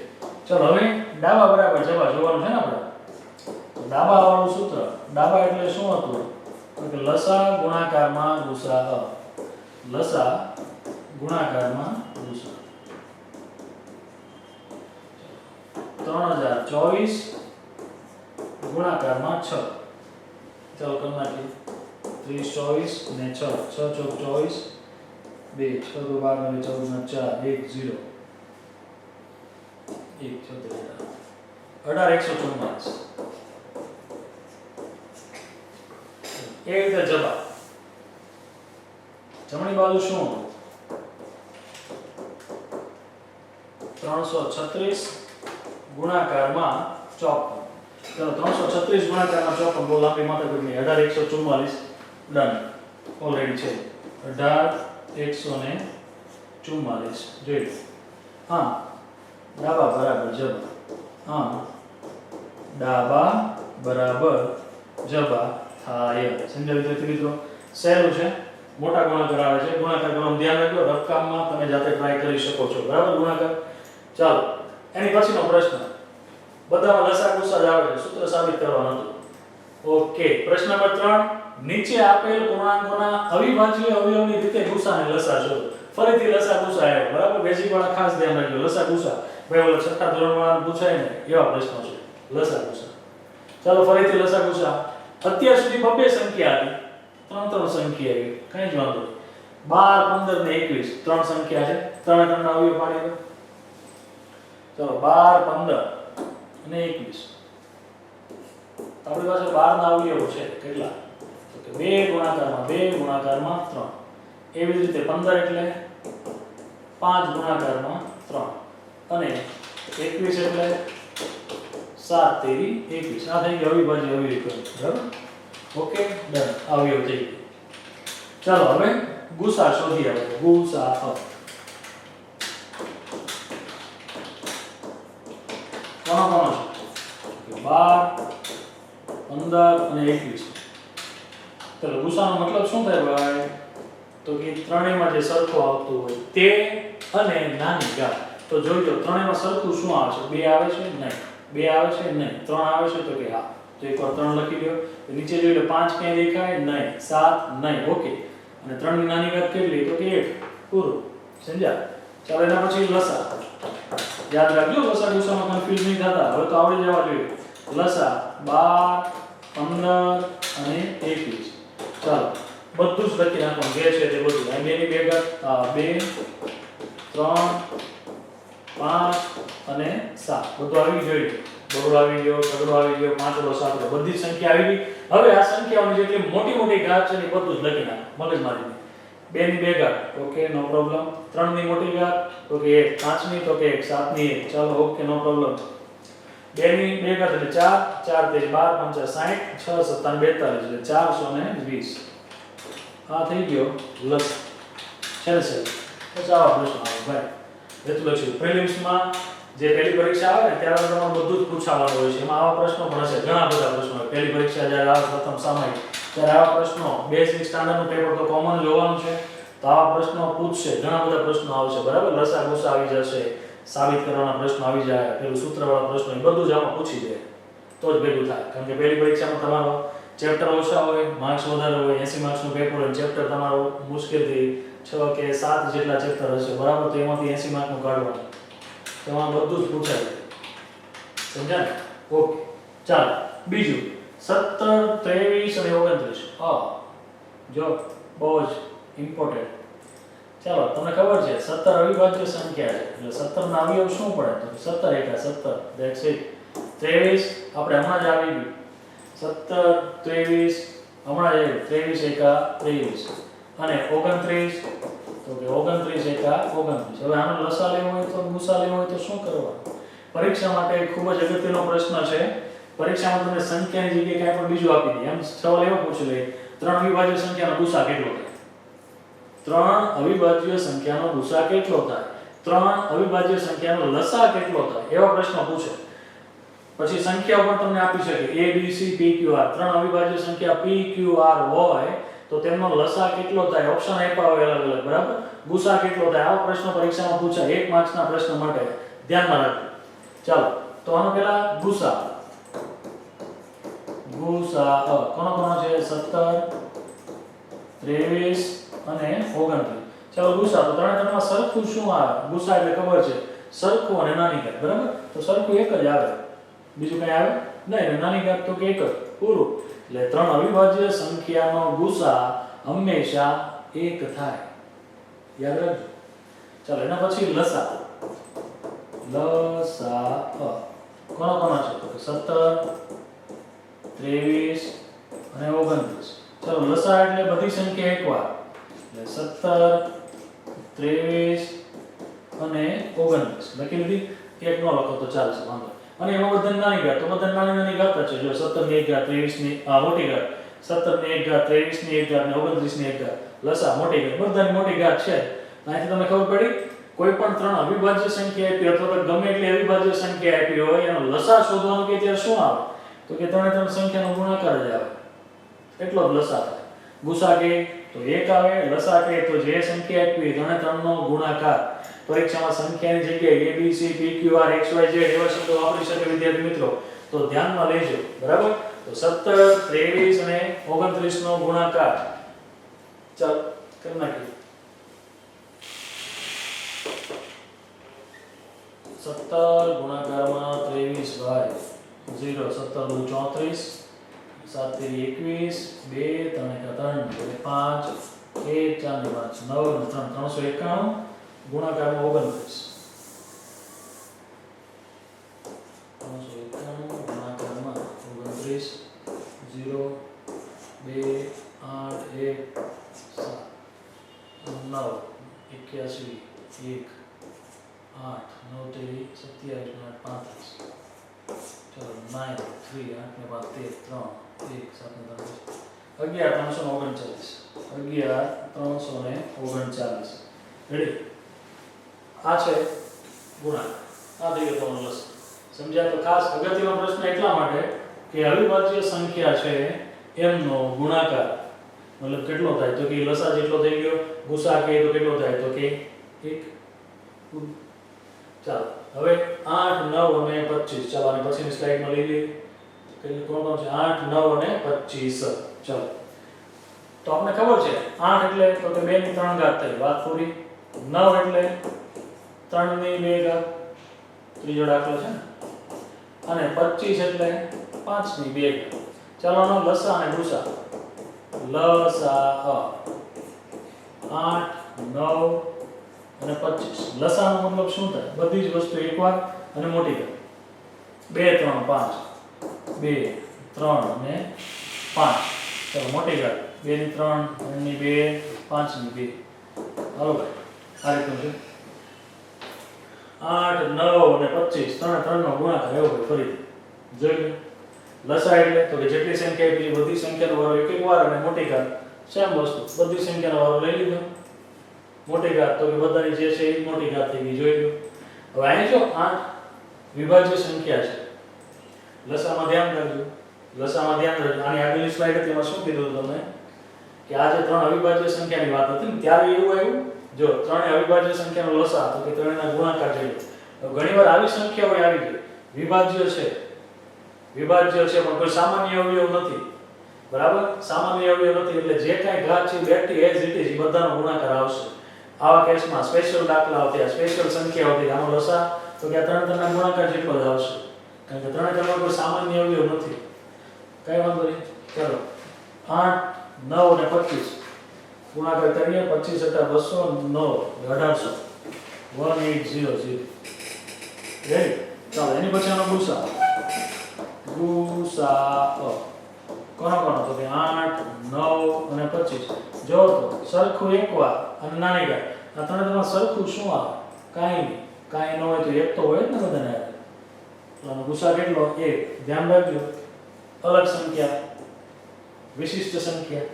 ચલો હવે ડાબા બરાબર જવા જોવાનું છે ને આપણે. તો ડાબા વાળું સૂત્ર. ડાબા એટલે શું હતું? તો કે લસા ગુણાકારમાં ગુસા. લસા ગુણાકારમાં ગુસા. 3024 ગુણાકારમાં 6. ચાલો કરી નાખીએ. 30 24 ને 6 6 ચોક 24 2 6 દુ 12 9 14 4 1 0 1 18 144. એ રીતે જવાબ. જમણી બાજુ શું હતું? 336 ગુણાકારમાં 54. ચલો 336 ગુણાકારમાં 54 બહુ લાંબી માથાકૂટ નહીં. 18 144 ડન ઓલરેડી છે. 18 144 જોઈ. હા ડાબા બરાબર જબા. હા ડાબા બરાબર જબા થાય. સમજાવી વિદ્યાર્થી મિત્રો? સહેલું છે. મોટા ગુણાકાર આવે છે. ગુણાકાર કરવાનું ધ્યાન રાખજો. રકમમાં તમે જાતે ટ્રાય કરી શકો છો. બરાબર? ગુણાકાર. ચાલો એની પછીનો પ્રશ્ન. બધામાં લસા ગુસા જ આવે છે. સૂત્ર સાબિત કરવાનું હતું. ઓકે. પ્રશ્ન નંબર 3. નીચે આપેલ પૂર્ણાંકોના અવિભાજ્ય અવયવની રીતે ગુસા અને લસા શોધો. ફરીથી લસા ગુસા આવ્યો. બરાબર? બેઝિક વાળા ખાસ ધ્યાન રાખજો. લસા ગુસા ભાઈ ઓલા છઠ્ઠા ધોરણમાં પૂછાય ને એવા પ્રશ્નો છે લસા ગુસા. ચાલો ફરીથી લસા ગુસા. અત્યાર સુધી બબે સંખ્યા હતી, ત્રણ સંખ્યા આવી, કઈ જ વાંધો નહીં. 12 15 ને 21 ત્રણ સંખ્યા છે, ત્રણે ત્રણના અવયવ પાડી દો. ચાલો 12 15 અને 21 આપણી પાસે 12 ના અવયવો છે કેટલા? તો કે 2 ગુણાકારમાં 2 ગુણાકારમાં 3. એવી જ રીતે 15 એટલે 5 ગુણાકારમાં 3 અને 21 એટલે 7 તેરી 21. આ થઈ ગયું અવિભાજ્ય અવિભાજ્ય. બરાબર? Okay done. અવયવ થઈ ગયું. ચાલો હવે ગુસા શોધી આપણે. ગુસા કોનો કોનો છે? 12 15 અને 21. ચાલો ગુસાનો મતલબ શું થાય ભાઈ? તો કે ત્રણેયમાં જે સરખું આવતું હોય તે અને નાની ઘાત. તો જોઈ લો ત્રણેયમાં સરખું શું આવે છે? 2 આવે છે? નહીં. 2 આવે છે? નહીં. 3 આવે છે? તો કે હા. તો એકવાર 3 લખી લ્યો. નીચે જોઈ લો 5 ક્યાં દેખાય? નહીં. 7 નહીં. ઓકે. અને 3 ની નાની ઘાત કેટલી? તો કે 1. પૂરું. સમજ્યા? ચાલો એના પછી લસા. યાદ રાખજો લસા ગુસામાં કન્ફ્યુઝ નહીં થતા. હવે તો આવડી જવા જોઈએ. લસા 12 15 અને 21. ચાલો બધું જ લખી નાખવાનું જે છે તે બધું. આ બેની બે ઘાત 2 3 5 અને 7 બધું આવી જોઈએ. બગડો આવી ગયો, તગડો આવી ગયો, પાંચડો સાતડો બધી સંખ્યા આવી ગઈ. હવે આ સંખ્યાઓની જેટલી મોટી મોટી ઘાત છે એ બધું જ લખી નાખો મગજમારી. 2 ની બે ઘાત ઓકે નો પ્રોબ્લેમ. 3 ની મોટી ઘાત તો કે 1, 5 ની તો કે 1, 7 ની 1. ચાલો ઓકે નો પ્રોબ્લેમ. 2 ની બે ઘાત એટલે 4, 4 તેરી 12 5 60, 6 7 42 એટલે 420. આ થઈ ગયો લસ. છે ને સર? તો આવા પ્રશ્નો આવે ભાઈ. એટલું લખ્યું. પ્રિલિમ્સમાં જે પહેલી પરીક્ષા આવે ને ત્યારે તમારે બધું જ પૂછાવાનું હોય છે. એમાં આવા પ્રશ્નો પણ હશે, ઘણા બધા પ્રશ્નો હોય. પહેલી પરીક્ષા જ્યારે આવે પ્રથમ સામાયિક ત્યારે આવા પ્રશ્નો બેઝિક સ્ટાન્ડર્ડનું પેપર તો કોમન જોવાનું છે. તો આવા પ્રશ્નો પૂછશે, ઘણા બધા પ્રશ્નો આવશે. બરાબર? લસા ગુસા આવી જશે, સાબિત કરવાના પ્રશ્નો આવી જાય, પેલું સૂત્રવાળા પ્રશ્નો એ બધું જ આમાં પૂછી જાય તો જ ભેગું થાય. કારણ કે પહેલી પરીક્ષામાં તમારો ચેપ્ટર ઓછા હોય, માર્ક્સ વધારે હોય, 80 માર્ક્સનું પેપર હોય, ચેપ્ટર તમારો મુશ્કેલથી 6 કે 7 જેટલા ચેપ્ટર હશે. બરાબર? તો એમાંથી 80 માર્કનું કાઢવાનું. તેમાં બધું જ પૂછાય. સમજ્યા ને? ઓકે. ચાલો બીજું 17 23 અને 29. જો બહુ જ ઇમ્પોર્ટન્ટ. ચાલો તમને ખબર છે 17 અવિભાજ્ય સંખ્યા છે. એટલે 17 ના અવયવ શું પડે? તો 17 એકા 17 ધેટ્સ ઇટ. 23 આપણે હમણાં જ આવી ગયું. 17 23 હમણાં જ 23 એકા 23 અને 29 તો કે 29 એકા 29. હવે આનો લસા લેવો હોય તો ગુસા લેવો હોય તો શું કરવાનું? પરીક્ષા માટે ખૂબ જ અગત્યનો પ્રશ્ન છે. પરીક્ષામાં તમને સંખ્યાની જગ્યાએ કાંઈ પણ બીજું આપી દે. એમ સવાલ એવો પૂછી લે 3 અવિભાજ્ય સંખ્યાનો ગુસા કેટલો થાય? 3 અવિભાજ્ય સંખ્યાનો ગુસા કેટલો થાય? 3 અવિભાજ્ય સંખ્યાનો લસા કેટલો થાય? એવા પ્રશ્નો પૂછે. પછી સંખ્યાઓ પણ તમને આપી શકે a b c p q r. 3 અવિભાજ્ય સંખ્યા p q r હોય તો તેમનો લસા કેટલો થાય? ઓપ્શન આપ્યા હોય અલગ અલગ. બરાબર? ગુસા કેટલો થાય? આવા પ્રશ્નો પરીક્ષામાં પૂછાય. 1 માર્ક્સના પ્રશ્ન માટે ધ્યાનમાં રાખજો. ચાલો તો આનો પહેલા ગુસા. ગુસા કોનો કોનો છે? 17 23 અને 29. ચાલો ગુસા. તો ત્રણે ત્રણમાં સરખું શું આવે? ગુસા એટલે ખબર છે સરખું અને નાની ઘાત. બરાબર? તો સરખું એક જ આવે, બીજું કઈ આવે નહીં. નાની ઘાત તો કે એક જ. પૂરું. એટલે 3 અવિભાજ્ય સંખ્યાનો ગુસા હંમેશા 1 થાય. યાદ રાખજો. ચાલો એના પછી લસા. લસા કોનો કોનો છે? તો 17 23 અને 29. ચાલો લસા એટલે બધી સંખ્યા એકવાર. એટલે 17 23 અને 29 લખી લીધી. એક નો લખો તો ચાલશે, વાંધો. અને એમાં બધાની નાની ઘાત તો બધા નાની ઘાત છે. જો 17 ની એક ઘાત 23 ની મોટી ઘાત, 17 ની એક ઘાત 23 ની એક ઘાત અને 29 ની એક ઘાત. લસા મોટી ઘાત બધાની મોટી ઘાત છે. અહીંથી તમને ખબર પડી કોઈ પણ 3 અવિભાજ્ય સંખ્યા આપી અથવા તો ગમે એટલી અવિભાજ્ય સંખ્યા આપી હોય એનો લસા શોધવાનું કે ત્યારે શું આવે? તો કે ત્રણે ત્રણ સંખ્યાનો ગુણાકાર જ આવે. એટલો જ લસા થાય. ગુસા કે તો 1 આવે, લસા કે તો જે સંખ્યા આપી ત્રણે ત્રણનો ગુણાકાર. પરીક્ષામાં સંખ્યાની જગ્યાએ a b c p q r x y z એવા શબ્દો વાપરી શકે વિદ્યાર્થી મિત્રો. તો ધ્યાનમાં લેજો. બરાબર? તો 17 23 અને 29 નો ગુણાકાર. ચાલ કરી નાખીએ. 17 ગુણાકારમાં 23 ભાઈ 0 17 દુ 34 7 તેરી 21 2 3 3 5 1 4 ને 5 9 ને 3 391 ગુણાકારમાં 29 391 ગુણાકારમાં 29 0 2 8 1 7 9 81 1 8 9 તેરી 27 ને 35 चलो 9 3 8 ने बाद 13 3 1 7 ने 11 રેડી આ છે ગુણાકાર આ થઈ ગયો તમારો લસ સમજ્યા તો ખાસ અગત્યનો પ્રશ્ન એટલા માટે કે અવિભાજ્ય સંખ્યા છે એમનો ગુણાકાર મતલબ કેટલો થાય તો કે લસા જેટલો થઈ ગયો ગુસા કે તો કેટલો થાય તો કે 1 ચાલો હવે 8 9 અને 25 ચાલો આને પછીની સ્લાઇડમાં લઈ લઈએ કે કોણ છે 8 9 અને 25 ચાલો તો આપણે ખબર છે 8 એટલે તો કે 2 ની 3 ઘાત થઈ વાત પૂરી 9 એટલે 3 ની 2 ઘાત ત્રીજો દાખલો છે અને 25 એટલે 5 ની 2 ઘાત ચાલો આનો લસા અને ગુસા લસા 8 9 અને 25 લસાનો મતલબ શું થાય બધી જ વસ્તુ એકવાર અને મોટી કર 2 3 5 2 3 અને 5 ચાલો મોટી કર 2 ની 3 3 ની 2 5 ની 2 હાલો ભાઈ આ રીતનું છે 8 9 અને 25 3 3 નો ગુણાકાર એવો ભાઈ ફરી જોઈ લો લસા એટલે તો કે જેટલી સંખ્યા એટલી બધી સંખ્યાનો વારો એક એક વાર અને મોટી ઘાત સેમ વસ્તુ બધી સંખ્યાનો વારો લઈ લીધો મોટી ઘાત તો કે બધાની જે છે એ મોટી ઘાત થઈ ગઈ જોઈ લો હવે અહીં જો 8 વિભાજ્ય સંખ્યા છે લસામાં ધ્યાન રાખજો લસામાં ધ્યાન રાખજો આની આગળની સ્લાઇડ હતી એમાં શું કીધું તમને કે આ જે ત્રણ અવિભાજ્ય સંખ્યાની વાત હતી ને ત્યારે એવું આવ્યું જો ત્રણે અવિભાજ્ય સંખ્યાનો લસા તો કે ત્રણેના ગુણાકાર થયો તો ઘણીવાર આવી સંખ્યાઓ આવી ગઈ વિભાજ્ય છે પણ કોઈ સામાન્ય અવયવ નથી બરાબર સામાન્ય અવયવ નથી એટલે જે કાંઈ ઘાત છે બેઠી એઝ ઇટ ઇઝ બધાનો ગુણાકાર આવશે આવા કેસમાં સ્પેશિયલ દાખલા આવતા સ્પેશિયલ સંખ્યા આવતી આનો લસા તો કે આ ત્રણ ત્રણના ગુણાકાર જેટલો જ આવશે કારણ કે ત્રણે ત્રણમાં કોઈ સામાન્ય અવયવ નથી કઈ વાંધો નહીં ચલો 8 9 અને 25 ગુણાકાર કરીએ 25 * 200 9 1800 રેડી ચાલો એની પછી આનો ગુસા કોનો તો કે 8 9 અને 25 જો તો સરખું એકવાર અને નાની ગાય આ ત્રણે ત્રણ સરખું શું આવે કાંઈ ન હોય તો એક તો હોય જ ને બધાને આનો ગુસા કેટલો 1 ધ્યાન રાખજો અલગ સંખ્યા વિશિષ્ટ સંખ્યા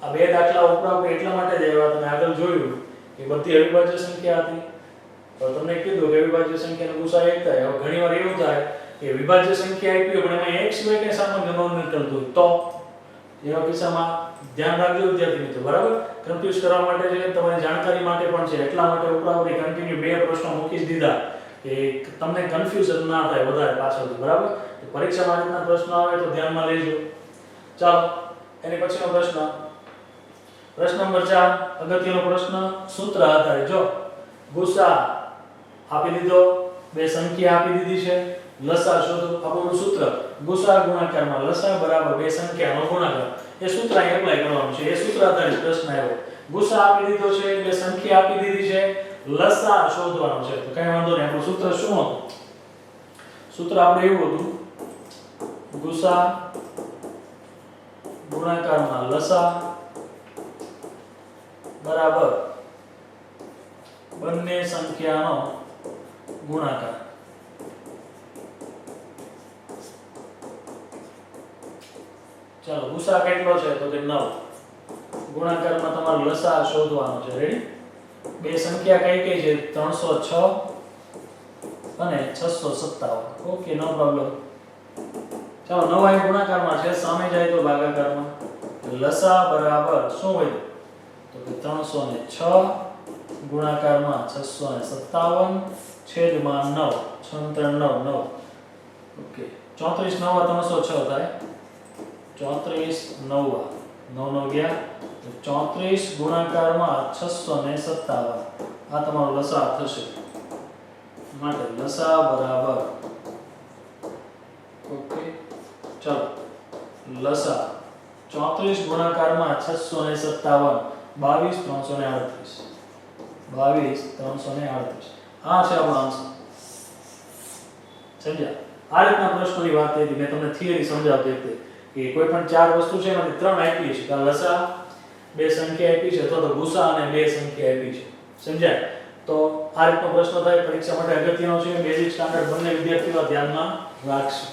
આ બે દાખલા ઉપર એટલા માટે જ આવ્યા તમે આગળ જોયું કે બધી અવિભાજ્ય સંખ્યા હતી તો તમને કીધું કે અવિભાજ્ય સંખ્યાનો ગુસા 1 થાય હવે ઘણીવાર એવું થાય કે વિભાજ્ય સંખ્યા આપી પણ એમાં x સિવાય કે સામાન્ય નોંધ નીકળતું તો એવા કિસ્સામાં ધ્યાન રાખજો વિદ્યાર્થી મિત્રો બરાબર કન્ફ્યુઝ કરવા માટે છે તમારી જાણકારી માટે પણ છે એટલા માટે ઉપરાવરી કન્ટિન્યુ બે પ્રશ્નો મૂકી દીધા કે તમને કન્ફ્યુઝન ના થાય વધારે પાછળથી બરાબર તો પરીક્ષામાં આ રીતના પ્રશ્નો આવે તો ધ્યાનમાં લેજો ચાલો એની પછીનો પ્રશ્ન નંબર 4 અગત્યનો પ્રશ્ન સૂત્ર આધારિત જો ગુસા આપી દીધો બે સંખ્યા આપી દીધી છે લસા શોધો આપણું સૂત્ર ગુસા ગુણાકારમાં લસા બરાબર બે સંખ્યાનો ગુણાકાર એ સૂત્ર અહીં એપ્લાય કરવાનું છે એ સૂત્ર આધારિત પ્રશ્ન આવ્યો ગુસા આપી દીધો છે બે સંખ્યા આપી દીધી છે લસા શોધવાનો છે તો કઈ વાંધો નહીં આપણું સૂત્ર શું હતું સૂત્ર આપણે એવું હતું ગુસા ગુણાકારમાં લસા બરાબર બંને સંખ્યાનો ગુણાકાર ચાલો ગુસા કેટલો છે તો કે 9 ગુણાકારમાં તમારે લસા શોધવાનો છે રેડી બે સંખ્યા કઈ છે 306 અને 657 ઓકે નો પ્રોબ્લેમ ચાલો 9 અહીં ગુણાકારમાં છે સામે જાય તો ભાગાકારમાં લસા બરાબર શું હોય તો કે 306 ગુણાકારમાં 657 છેદમાં 9 639 ઓકે 34 9 306 થાય 34 9 9 ગયા 34 ગુણાકારમાં 657 આ તમારો લસા થશે માટે લસા બરાબર ઓકે ચાલો લસા 34 ગુણાકારમાં 657 22 338 આ છે આપણો આન્સર સમજ્યા આ રીતના પ્રશ્નોની વાત હતી મેં તમને થિયરી સમજાવતી હતી કે કોઈ પણ ચાર વસ્તુ છે એમાંથી ત્રણ આપી છે કે લસા બે સંખ્યા આપી છે અથવા તો ગુસા અને બે સંખ્યા આપી છે સમજ્યા તો આ રીતનો પ્રશ્ન થાય પરીક્ષા માટે અગત્યનો છે બેઝિક સ્ટાન્ડર્ડ બંને વિદ્યાર્થીઓ ધ્યાનમાં રાખશે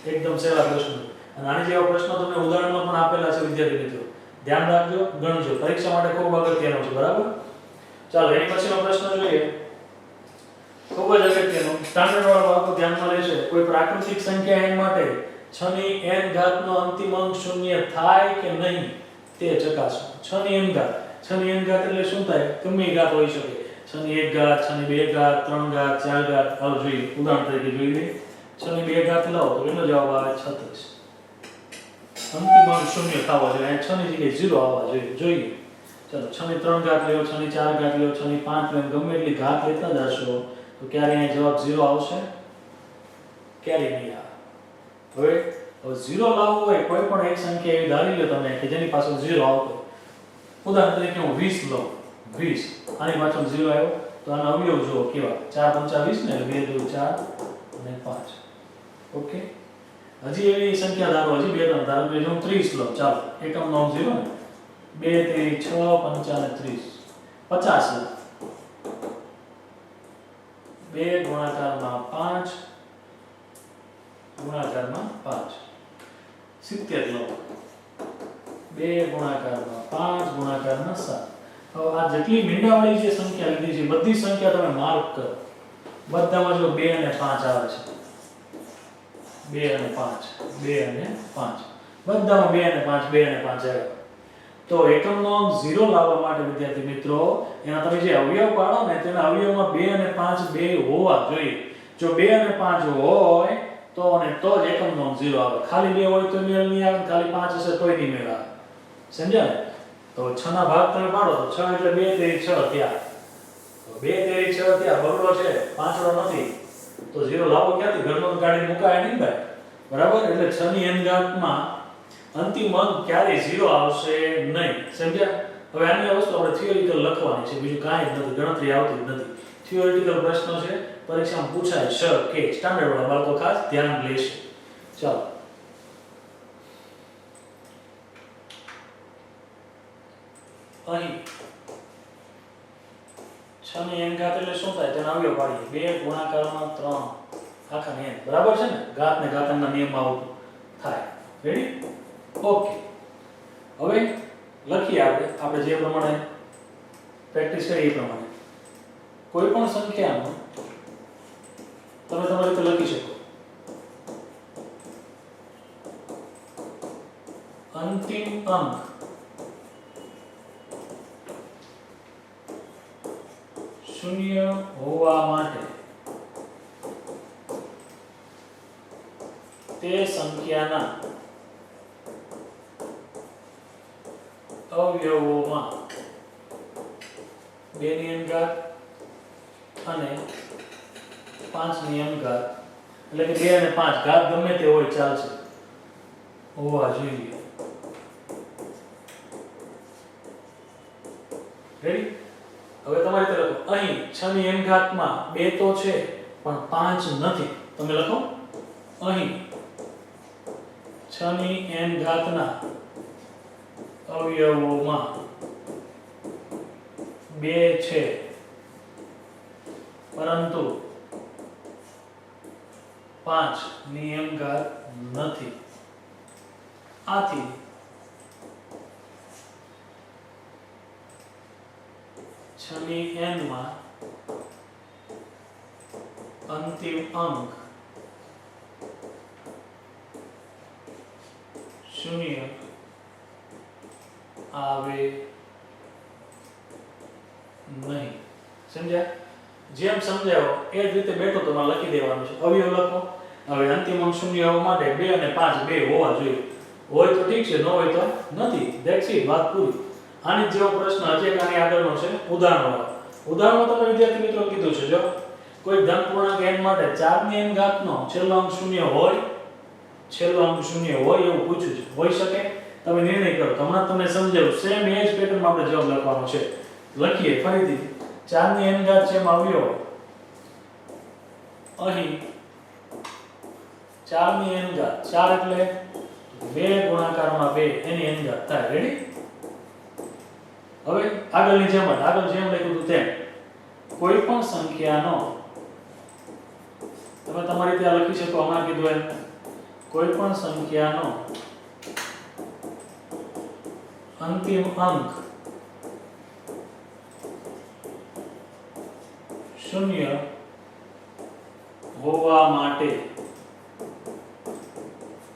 એકદમ સહેલા પ્રશ્નો અને આની જેવા પ્રશ્નો તમને ઉદાહરણમાં પણ આપેલા છે વિદ્યાર્થી મિત્રો ધ્યાન રાખજો ગણજો પરીક્ષા માટે ખૂબ અગત્યનો છે બરાબર ચાલો એની પછીનો પ્રશ્ન જોઈએ ખૂબ જ અગત્યનો સ્ટાન્ડર્ડ વાળો બાબતો ધ્યાનમાં લેશે કોઈ પ્રાકૃતિક સંખ્યા n માટે 6 ની n ઘાત નો અંતિમ અંક શૂન્ય થાય કે નહીં તે ચકાસો 6 ની n ઘાત 6 ની n ઘાત એટલે શું થાય ગમે ઘાત હોઈ શકે 6 ની 1 ઘાત 6 ની 2 ઘાત 3 ઘાત 4 ઘાત હાલો જોઈએ ઉદાહરણ તરીકે જોઈ લઈએ 6 ની 2 ઘાત લો તો એનો જવાબ આવે 36 અંતિમ અંક શૂન્ય થવો જોઈએ અને 6 ની જગ્યાએ 0 આવવા જોઈએ ચલો 6 ની 3 ઘાત લ્યો 6 ની 4 ઘાત લ્યો 6 ની 5 લ્યો ગમે એટલી ઘાત લેતા જશો તો ક્યારે અહીં જવાબ 0 આવશે ક્યારે નહીં આવે હવે 0 લાવવું હોય કોઈ પણ એક સંખ્યા એવી ધારી લો તમે કે જેની પાછળ 0 આવતો ઉદાહરણ તરીકે હું 20 લઉં 20 આની પાછળ 0 આવ્યો તો આના અવયવ જુઓ કેવા 4 5 20 ને એટલે 2 2 4 અને 5 ઓકે હજી એવી સંખ્યા ધારો હજી બે ત્રણ ધારો કે હું 30 લઉં ચાલો એકમ નો 0 ને 2 3 6 5 અને 30 50 લઉં 2 ગુણાકારમાં 5 ગુણાકારમાં 5 70 લો 2 ગુણાકારમાં 5 ગુણાકારમાં 7 હવે આ જેટલી મીંડાવાળી જે સંખ્યા લીધી છે બધી સંખ્યા તમે માર્ક કરો બધામાં જો 2 અને 5 આવે છે 2 અને 5 2 અને 5 બધામાં 2 અને 5 2 અને 5 આવે તો એકમનો અંક 0 લાવવા માટે વિદ્યાર્થી મિત્રો એના તમે જે અવયવ પાડો ને તેના અવયવમાં 2 અને 5 બે હોવા જોઈએ જો 2 અને 5 હોય તો અને તો જ એકમનો અંક 0 આવે ખાલી 2 હોય તો મેળ નહીં આવે ખાલી 5 હશે તોય નહીં મેળ આવે સમજ્યા ને તો 6 ના ભાગ તમે પાડો તો 6 એટલે 2 તેરી 6 થયા તો 2 તેરી 6 થયા બગડો છે પાંચડો નથી તો 0 લાવો ક્યાંથી ઘરનો ગાડી મુકાય નહીં ભાઈ બરાબર એટલે 6 ની n ઘાતમાં અંતિમ અંક ક્યારે 0 આવશે નહીં સમજ્યા હવે આની વસ્તુ આપણે થિયોરિકલ લખવાની છે બીજું કાંઈ જ નથી ગણતરી આવતી જ નથી થિયોરિકલ પ્રશ્નો છે પરીક્ષામાં પૂછાય કે સ્ટાન્ડર્ડ વાળા બાળકો ખાસ ધ્યાન લેશે ચાલો અહીં 6 ની n ઘાત એટલે શું થાય તેનો અવયવ પાડીએ 2 ગુણાકારમાં 3 આખા n બરાબર છે ને ઘાત ને ઘાતાંકના નિયમમાં આવતું થાય રેડી ઓકે હવે લખીએ આપણે જે પ્રમાણે પ્રેક્ટિસ કરીએ એ પ્રમાણે કોઈ પણ સંખ્યાનો તમે તમારી રીતે લખી શકો અંતિમ અંક શૂન્ય હોવા માટે તે સંખ્યાના અવયવોમાં 2 ની n ઘાત અને 5 ની n ઘાત એટલે કે 2 અને 5 ઘાત ગમે તે હોય ચાલશે હોવા જોઈએ રેડી હવે તમારી રીતે લખો અહીં 6 ની n ઘાતમાં 2 તો છે પણ 5 નથી તમે લખો અહીં 6 ની n ઘાતના અવયવોમાં 2 છે પરંતુ 5 ની n ઘાત નથી આથી 6 ની n માં અંતિમ અંક શૂન્ય આવે નહીં સમજ્યા જેમ સમજાવો એ જ રીતે બેઠો તમારે લખી દેવાનું છે અવયવ લખો હવે અંતિમ અંક શૂન્ય આવવા માટે 2 અને 5 બે હોવા જોઈએ હોય તો ઠીક છે ન હોય તો નથી ધેટ્સ ઇટ વાત પૂરી આની જેવો પ્રશ્ન હજી આની આગળનો છે ઉદાહરણમાં તમે વિદ્યાર્થી મિત્રો કીધું છે જો કોઈ ધન પૂર્ણાંક n માટે 4 ની n ઘાત નો છેલ્લો અંક શૂન્ય હોય, છેલ્લો અંક શૂન્ય હોય એવું પૂછ્યું છે. હોઈ શકે? તમે નિર્ણય કરો. હમણાં તમને સમજાવ્યું સેમ એ જ પેટર્નમાં આપણે જવાબ લખવાનો છે. લખીએ ફરીથી 4 ની n ઘાત છે એમાં આવ્યો અહીં 4 ની n ઘાત 4 એટલે 2 ગુણાકારમાં 2 એની n ઘાત થાય. રેડી? હવે આગળની જેમ જ આગળ જેમ લખ્યું હતું તેમ કોઈ પણ સંખ્યાનો તમે તમારી ત્યાં લખી શકો. હમણાં કીધું એમ કોઈ પણ સંખ્યાનો અંતિમ અંક શૂન્ય હોવા માટે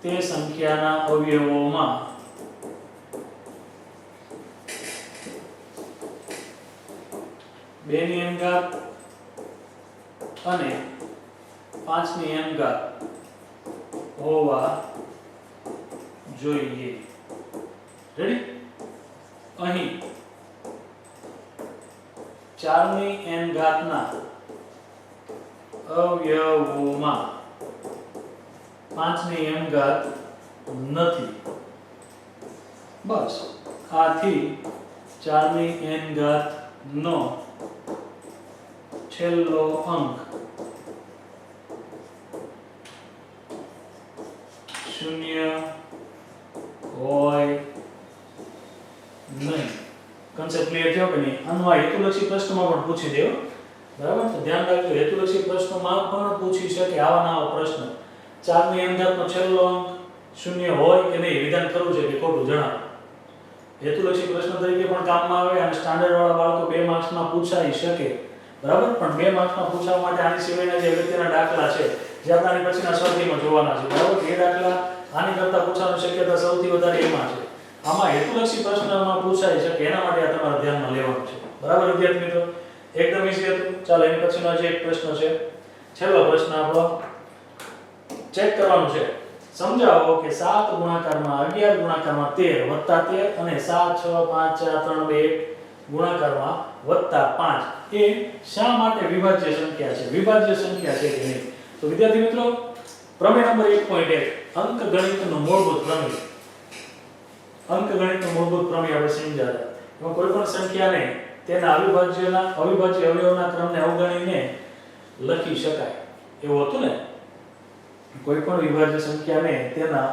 તે સંખ્યાના અવયવોમાં બે ની n ઘાત અને 5 ની n ઘાત હોવા જોઈએ. રેડી? અહીં 4 ની n ઘાતના અવયવોમાં 5 ની n ઘાત નથી. બસ આથી 4 ની n ઘાત નો છેલ્લો અંક શૂન્ય હોય નહીં. કન્સેપ્ટ ક્લિયર થયો કે નહીં? આનું આ હેતુલક્ષી પ્રશ્નમાં પણ પૂછી દેવો. બરાબર? તો ધ્યાન રાખજો, હેતુલક્ષી પ્રશ્નોમાં પણ પૂછી શકે આવા નવા પ્રશ્ન. 4 ની n ઘાત નો છેલ્લો અંક શૂન્ય હોય કે નહીં વિધાન કરવું છે કે ખોટું જણાવો. હેતુલક્ષી પ્રશ્ન તરીકે પણ કામમાં આવે અને સ્ટાન્ડર્ડ વાળા બાળકો 2 માર્ક્સમાં પૂછાઈ શકે. બરાબર? પણ 2 માર્ક્સમાં પૂછવા માટે આની સિવાયના જે અગત્યના દાખલા છે જે આપણાની પછીના સ્પર્ધીમાં જોવાના છે. બરાબર? એ દાખલા આની કરતા પૂછવાની શક્યતા સૌથી વધારે એમાં છે. આમાં હેતુલક્ષી પ્રશ્નમાં પૂછાઈ શકે એના માટે આ તમારે ધ્યાનમાં લેવાનું છે. બરાબર વિદ્યાર્થી મિત્રો? એકદમ ઈઝી હતું. ચાલો એની પછીનો જે એક પ્રશ્ન છે, છેલ્લો પ્રશ્ન આપણો ચેક કરવાનું છે. સમજાવો કે 7 ગુણાકારમાં 11 ગુણાકારમાં 13 વત્તા 13 અને 7 6 5 4 3 2 ગુણાકારમાં વત્તા 5 એ શા માટે વિભાજ્ય સંખ્યા છે? વિભાજ્ય સંખ્યા છે કે નહીં? તો વિદ્યાર્થી મિત્રો પ્રમેય નંબર 1.1 અંકગણિતનું મૂળભૂત પ્રમેય. અંકગણિતનું મૂળભૂત પ્રમેય આપણે સમજાવ્યા. એમાં કોઈ પણ સંખ્યાને તેના અવિભાજ્ય અવયવોના ક્રમને અવગણીને લખી શકાય. એવું હતું ને? કોઈ પણ વિભાજ્ય સંખ્યાને તેના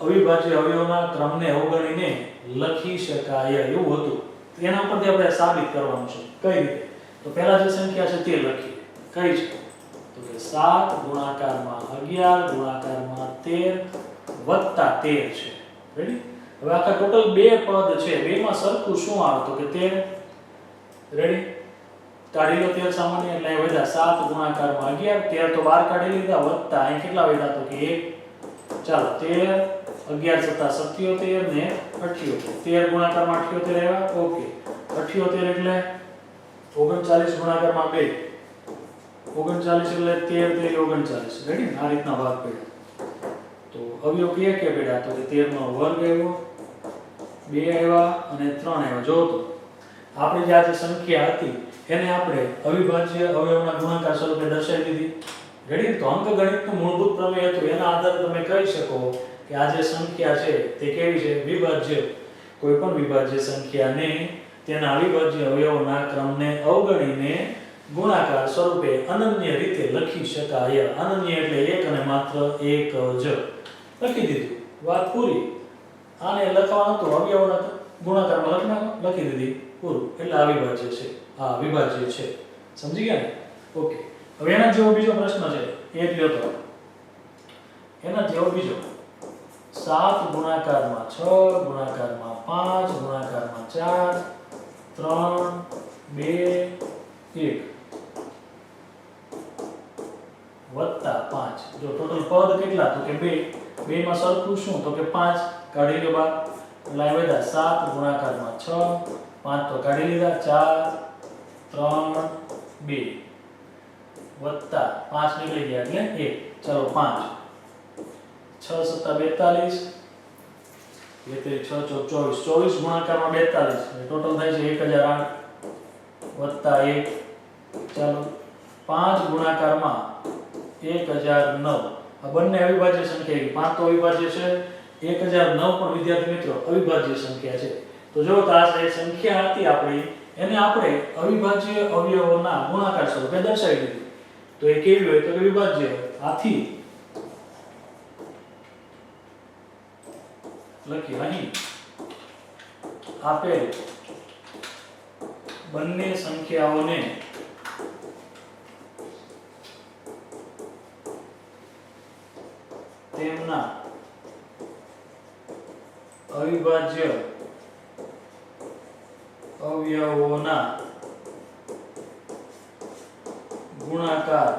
અવિભાજ્ય અવયવોના ક્રમને અવગણીને લખી શકાય એવું હતું. એના પરથી આપણે સાબિત કરવાનું છે. કઈ રીતે? તો પહેલા જે સંખ્યા છે તે લખીએ. કઈ છે? તો કે 7 ગુણાકારમાં 11 ગુણાકારમાં 13 વત્તા 13 છે. રેડી? હવે આખા ટોટલ 2 પદ છે. બેમાં સરખું શું આવે? તો કે 13. રેડી? કાઢી લો 13 સામાન્ય એટલે અહીં વધ્યા 7 ગુણાકારમાં 11 13 તો બહાર કાઢી લીધા વત્તા અહીં કેટલા વધ્યા? તો કે 1. ચાલો 13 11 + 77 ને 78. 13 ગુણાકારમાં 78 આવ્યા. ઓકે 78 એટલે 39 ગુણાકારમાં 2 39 એટલે 13 39. રેડી? આ રીતના ભાગ પડ્યા. તો અવયવ કયા કયા પડ્યા? તો કે 13 નો વર્ગ આવ્યો, 2 આવ્યા અને 3 આવ્યા. જો તો આપણી જે આ જે સંખ્યા હતી એને આપણે અવિભાજ્ય અવયવના ગુણાકાર સ્વરૂપે દર્શાવી દીધી. રેડી? તો અંકગણિતનું મૂળભૂત પ્રમેય હતું. એના આધારે તમે કહી શકો કે આ જે સંખ્યા છે તે કેવી છે? વિભાજ્ય. કોઈ પણ વિભાજ્ય સંખ્યાને તેના અવિભાજ્ય અવયવોના ક્રમને અવગણીને ગુણાકાર સ્વરૂપે અનન્ય રીતે લખી શકાય. અનન્ય એટલે એક અને માત્ર એક જ. લખી દીધું. વાત પૂરી. આને લખવાનું હતું અવયવોના ગુણાકારમાં લખી દીધી. પૂરું. એટલે અવિભાજ્ય છે. આ વિભાજ્ય છે. સમજી ગયા ને? ઓકે. હવે એના જેવો બીજો પ્રશ્ન છે એ જ લ્યો તો. એના જેવો બીજો 7 ગુણાકારમાં 6 ગુણાકારમાં 5 ગુણાકારમાં 4 3 2 1 વત્તા 5. જો ટોટલ પદ કેટલા? તો કે 2. 2 માં સરખું શું? તો કે 5. કાઢી લો બાર. એટલે આ બધા 7 ગુણાકારમાં 6 5 તો કાઢી લીધા 4 3 2 વત્તા 5 નીકળી ગયા એટલે 1. ચાલો 5 6 + 42 6 24 24 ગુણાકારમાં 42 ટોટલ થાય છે 1008 વત્તા 1. ચાલો 5 ગુણાકારમાં 1009 આ બંને અવિભાજ્ય સંખ્યા 5 તો અવિભાજ્ય છે 1009 પણ વિદ્યાર્થી મિત્રો અવિભાજ્ય સંખ્યા છે તો જો તો આ સંખ્યા હતી આપણી એને આપણે અવિભાજ્ય અવયવોના ગુણાકાર સ્વરૂપે દર્શાવી દીધી તો એ કેવી હોય તો વિભાજ્ય આથી લખી અહીં આપેલ બંને સંખ્યાઓને તેમના અવિભાજ્ય અવયવોના ગુણાકાર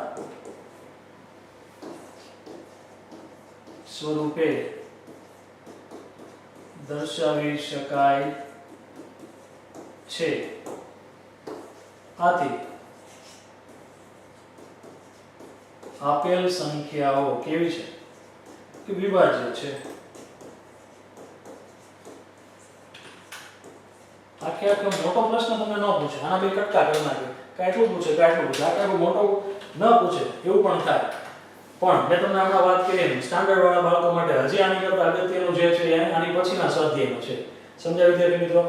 સ્વરૂપે દર્શાવી શકાય છે આથી આપેલ સંખ્યાઓ કેવી છે કે વિભાજ્ય છે આખો મોટો પ્રશ્ન તમને ન પૂછે આના બે કટકા કરી નાખે કેટલું પૂછે કેટલું પૂછે આખો મોટો ન પૂછે એવું પણ થાય પણ મેં તમને હમણાં વાત કરી સ્ટાન્ડર્ડ વાળા બાળકો માટે હજી આની કરતા અગત્યનું જે છે આની પછીના સ્વાધ્યાયનું છે સમજાય વિદ્યાર્થી મિત્રો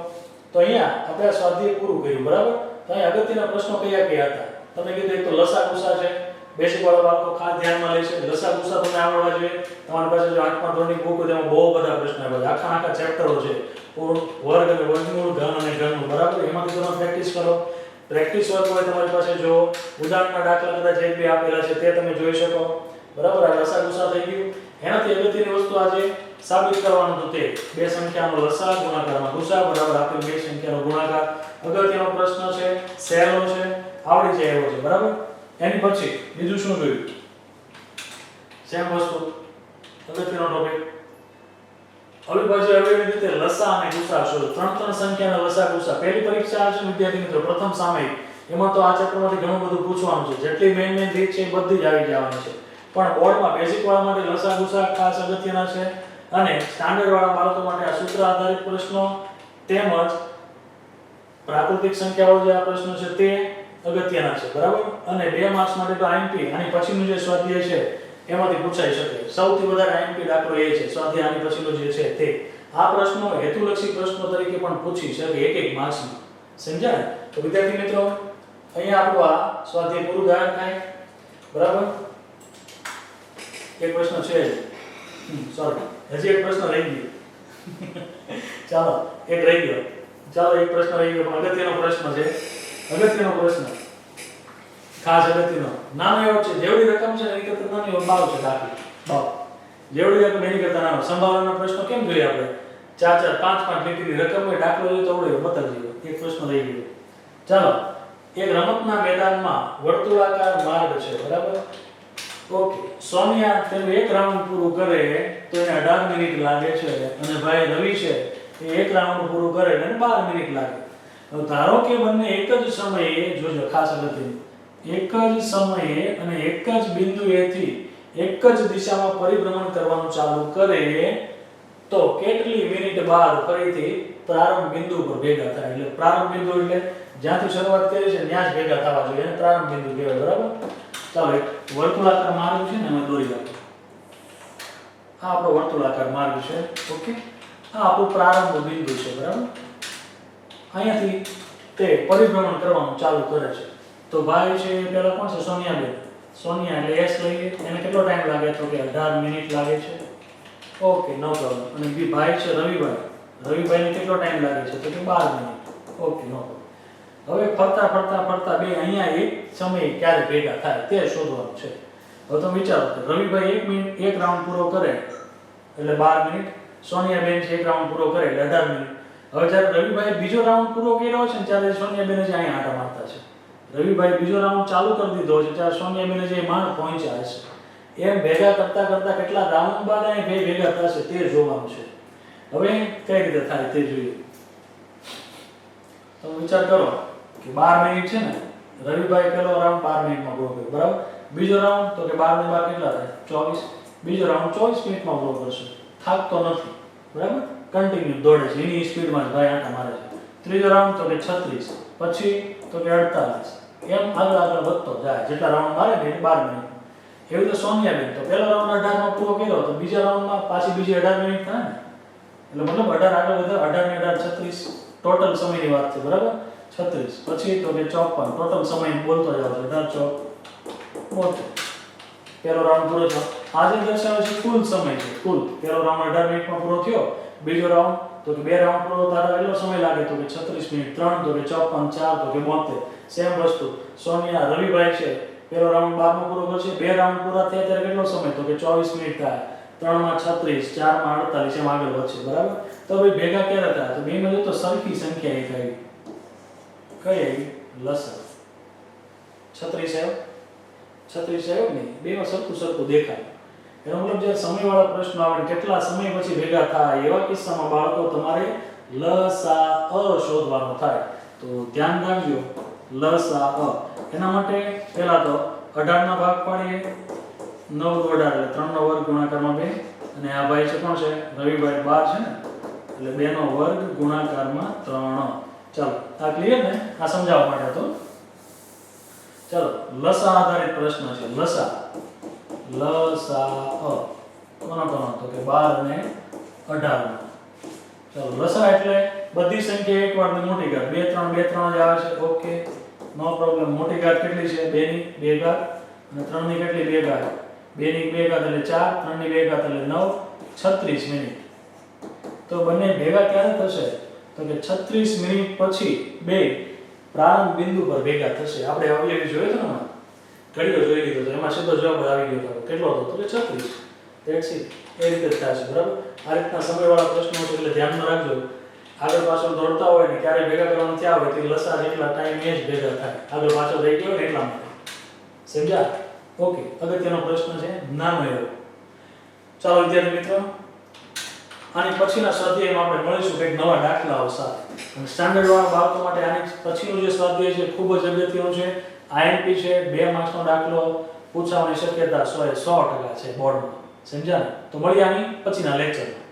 તો અહીંયા આપણે આ સ્વાધ્યાય પૂરું કર્યું બરાબર તો અહીં અગત્યના પ્રશ્નો કયા કયા હતા તમે કીધું એક તો લસા ગુસા છે બેસિક વાળા બાળકો ખાસ ધ્યાનમાં લેશે લસા ગુસા તમને આવડવા જોઈએ તમારી પાસે જો 8મા ધોરણની બુક હોય તેમાં બહુ બધા પ્રશ્નો આવે આખા ચેપ્ટરો છે વર્ગ અને વર્ગમૂળ ઘન અને ઘનમૂળ બરાબર એમાંથી તમે પ્રેક્ટિસ કરો પ્રેક્ટિસ વર્ક હોય તમારી પાસે જો ઉદાહરણના દાખલા કદાચ એક બે આપેલા છે તે તમે જોઈ શકો બરાબર આ લસા ગુસા થઈ ગયું એનાથી અગત્યની વસ્તુ આજે સાબિત કરવાનું હતું તે બે સંખ્યાનો લસા ગુણાકારમાં ગુસા બરાબર આપેલ બે સંખ્યાનો ગુણાકાર અગત્યનો પ્રશ્ન છે સહેલો છે આવડી જાય એવો છે બરાબર એની પછી બીજું શું જોયું સેમ વસ્તુ અગત્યનો ટોપિક અવિભાજ્ય અવયવની રીતે લસા અને ગુસા શોધો ત્રણ સંખ્યાના લસા ગુસા પહેલી પરીક્ષા છે વિદ્યાર્થી મિત્રો પ્રથમ સામયિક એમાં તો આ ચેપ્ટરમાંથી ઘણું બધું પૂછવાનું છે જેટલી મેઇન રીત છે એ બધી જ આવી જવાની છે પણ બોર્ડમાં બેઝિક વાળા માટે લસા ગુસા ખાસ અગત્યના છે અને સ્ટાન્ડર્ડ વાળા બાળકો માટે આ સૂત્ર આધારિત પ્રશ્નો તેમજ પ્રાકૃતિક સંખ્યાઓ જે આ પ્રશ્નો છે તે અગત્યના છે બરાબર અને 2 માર્ક્સ માટે તો આઈએમપી આની પછીનું જે સ્વાધ્યાય છે એમાંથી પૂછાઈ શકે સૌથી વધારે આઈએમપી દાખલો એ છે સ્વાધ્યાય આની પછીનો જે છે તે આ પ્રશ્નો હેતુલક્ષી પ્રશ્નો તરીકે પણ પૂછી શકે એક માર્ક્સમાં સમજાય તો વિદ્યાર્થી મિત્રો અહીંયા આપણું આ સ્વાધ્યાય પૂરું થાય બરાબર એક પ્રશ્ન છે સોરી હજી એક પ્રશ્ન રહી ગયો ચાલો એક રહી ગયો ચાલો એક પ્રશ્ન રહી ગયો પણ અગત્યનો પ્રશ્ન છે અગત્યનો પ્રશ્ન ખાસ અગત્યનો નાનો એવો છે જેવડી રકમ છે એની કરતા નાની એવો ભાવ છે દાખલો ભાવ જેવડી રકમ એની કરતા નાનો સંભાવનાનો પ્રશ્ન કેમ જોઈએ આપણે 4 4 5 5 લીટીની રકમ હોય દાખલો જોઈએ તો આવડે બતાવજો એક પ્રશ્ન રહી ગયો ચાલો એક રમતના મેદાનમાં વર્તુળાકાર માર્ગ છે બરાબર ઓકે સોનિયા તેનું એક રાઉન્ડ પૂરું કરે તો એને 18 મિનિટ લાગે છે અને ભાઈ રવિ છે એ એક રાઉન્ડ પૂરું કરે એને 12 મિનિટ લાગે તો ધારો કે બંને એક જ સમયે જોજો ખાસ અગત્યનું એક જ સમયે અને એક જ બિંદુએથી એક જ દિશામાં પરિભ્રમણ કરવાનું ચાલુ કરે તો કેટલી મિનિટ બાદ ફરીથી પ્રારંભ બિંદુ પર ભેગા થાય એટલે પ્રારંભ બિંદુ એટલે જ્યાંથી શરૂઆત કરી છે ત્યાં જ ભેગા થવા જોઈએ એને પ્રારંભ બિંદુ કહેવાય બરાબર ચાલો એક વર્તુળાકાર માર્ગ છે ને અમે દોરી નાખીએ આ આપણો વર્તુળાકાર માર્ગ છે ઓકે આ આપણું પ્રારંભ બિંદુ છે બરાબર અહીંયાથી તે પરિભ્રમણ કરવાનું ચાલુ કરે છે તો ભાઈ છે પહેલા કોણ છે સોનિયાબેન સોનિયા એટલે એસ લઈએ એને કેટલો ટાઈમ લાગે તો કે 18 મિનિટ લાગે છે ઓકે નો પ્રોબ્લેમ અને બી ભાઈ છે રવિભાઈને કેટલો ટાઈમ લાગે છે તો કે 12 મિનિટ ઓકે નો પ્રોબ્લેમ હવે ફરતા બે અહીંયા એક સમયે ક્યારે ભેગા થાય તે શોધવાનું છે હવે તમે વિચારો કે રવિભાઈ એક રાઉન્ડ પૂરો કરે એટલે 12 મિનિટ સોનિયાબેન છે એક રાઉન્ડ પૂરો કરે એટલે 18 મિનિટ હવે જ્યારે રવિભાઈ બીજો રાઉન્ડ પૂરો કર્યો છે ને ત્યારે સોનિયાબેન જે અહીંયા આટા મારતા છે રવિભાઈ બીજો રાઉન્ડ ચાલુ કરી દીધો છે ત્યારે સોનિયાબેન જે માંડ પહોંચ્યા છે એમ ભેગા કરતા કેટલા રાઉન્ડ બાદ અહીં બે ભેગા થશે તે જોવાનું છે હવે કઈ રીતે થાય તે જોઈએ તમે વિચાર કરો કે 12 મિનિટ છે ને રવિભાઈ પહેલો રાઉન્ડ 12 મિનિટમાં પૂરો કર્યો બરાબર બીજો રાઉન્ડ તો કે 12 ને 12 કેટલા થાય 24 બીજો રાઉન્ડ 24 મિનિટમાં પૂરો કરશે થાકતો નથી બરાબર કન્ટિન્યુ દોડે છે એની સ્પીડમાં જ ભાઈ આંટા મારે છે ત્રીજો રાઉન્ડ તો કે 36 પછી તો કે 48 એમ આગળ આગળ વધતો જાય, જેટલા રાઉન્ડ મારે ને 12 મિનિટ. એવી તો સોનિયાબેન તો પહેલો રાઉન્ડ 18 માં પૂરો કર્યો તો બીજા રાઉન્ડમાં પાછી બીજી 18 મિનિટ થાય ને, એટલે મતલબ 18 આગળ વધે, 18 ને 18 36 ટોટલ સમયની વાત છે, બરાબર. 36 પછી તો કે 54 ટોટલ સમય બોલતો જાવ છો, 18 72 પહેલો રાઉન્ડ પૂરો થયો. આજે દર્શાવે છે કુલ સમય છે, કુલ પહેલો રાઉન્ડ 18 મિનિટમાં પૂરો થયો, બીજો રાઉન્ડ તો કે બે રાઉન્ડ પૂરો થતા કેટલો સમય લાગે તો કે 36 મિનિટ, 3 તો કે 54, 4 તો કે 72. સેમ વસ્તુ સોનિયા રવિભાઈ છે પહેલો રાઉન્ડ 12 માં પૂરો કરશે, બે રાઉન્ડ પૂરા થયા ત્યારે કેટલો સમય તો કે 24 મિનિટ થાય, 3 માં 36, 4 માં 48 એમ આગળ વધશે, બરાબર. તો ભાઈ ભેગા ક્યારે થાય તો બેમાં જો તો સરખી સંખ્યા એ થાય, કઈ લસા 36 આવ્યો ને, બેમાં સરખું સરખું દેખાય. એનો મતલબ જે સમયવાળા પ્રશ્નો આવે કેટલા સમય પછી ભેગા થાય એવા કિસ્સામાં બાળકો તમારે લસા શોધવાનો થાય. તો ધ્યાન રાખજો લસા. એના માટે પહેલા તો 18 ના ભાગ પાડીએ, 9 18 એટલે 3 નો વર્ગ ગુણાકારમાં 2, અને આ ભાઈ છે કોણ છે રવિભાઈ 12 છે ને, એટલે 2 નો વર્ગ ગુણાકારમાં 3. ચાલો આ ક્લિયર ને, આ સમજાવવા માટે તો. ચાલો લસા આધારિત પ્રશ્ન છે. લસા કોનો તો કે 12 અને 18. ચાલો લસા એટલે બધી સંખ્યા એકવાર ની મોટી ઘાત, 2 3 2 3 જ આવે છે, ઓકે નો પ્રોબ્લેમ. મોટી ઘાત કેટલી છે 2 ની 2 ઘાત, અને 3 ની કેટલી 2 ઘાત, 2 ની 2 ઘાત એટલે 4, 3 ની 2 ઘાત એટલે 9, 36 મિનિટ. તો બંને ભેગા ક્યારે થશે તો કે 36 મિનિટ પછી બે પ્રારંભ બિંદુ પર ભેગા થશે. આપણે અવયવી જોયો હતો ને, ઘડીઓ જોઈ લીધો તો એમાં સીધો જવાબ આવી ગયો હતો, કેટલો હતો તો કે 36. That's it. એ રીતે જ થાય છે, બરાબર. આ રીતના સમયવાળા પ્રશ્નો છે એટલે ધ્યાનમાં રાખજો. આગળ પાછળ દોડતા હોય ને ક્યારે ભેગા કરવાનું થયા હોય તો લસા જેટલા ટાઈમ એ જ ભેગા થાય, આગળ પાછળ રહી ગયો ને એટલા માટે. સમજ્યા? ઓકે. અગત્યનો પ્રશ્ન છે નાનો એવો. ચાલો વિદ્યાર્થી મિત્રો, આની પછીના સ્વાધ્યાયમાં આપણે મળીશું કંઈક નવા દાખલાઓ સાથે. અને સ્ટાન્ડર્ડ વાળા બાળકો માટે આની પછીનો જે સ્વાધ્યાય છે ખૂબ જ અગત્યનો છે. આઈએમપી છે, 2 માર્ક્સનો દાખલો પૂછવાની શક્યતા 100% છે બોર્ડમાં. સમજ્યા ને? તો મળીએ આની પછીના લેક્ચરમાં.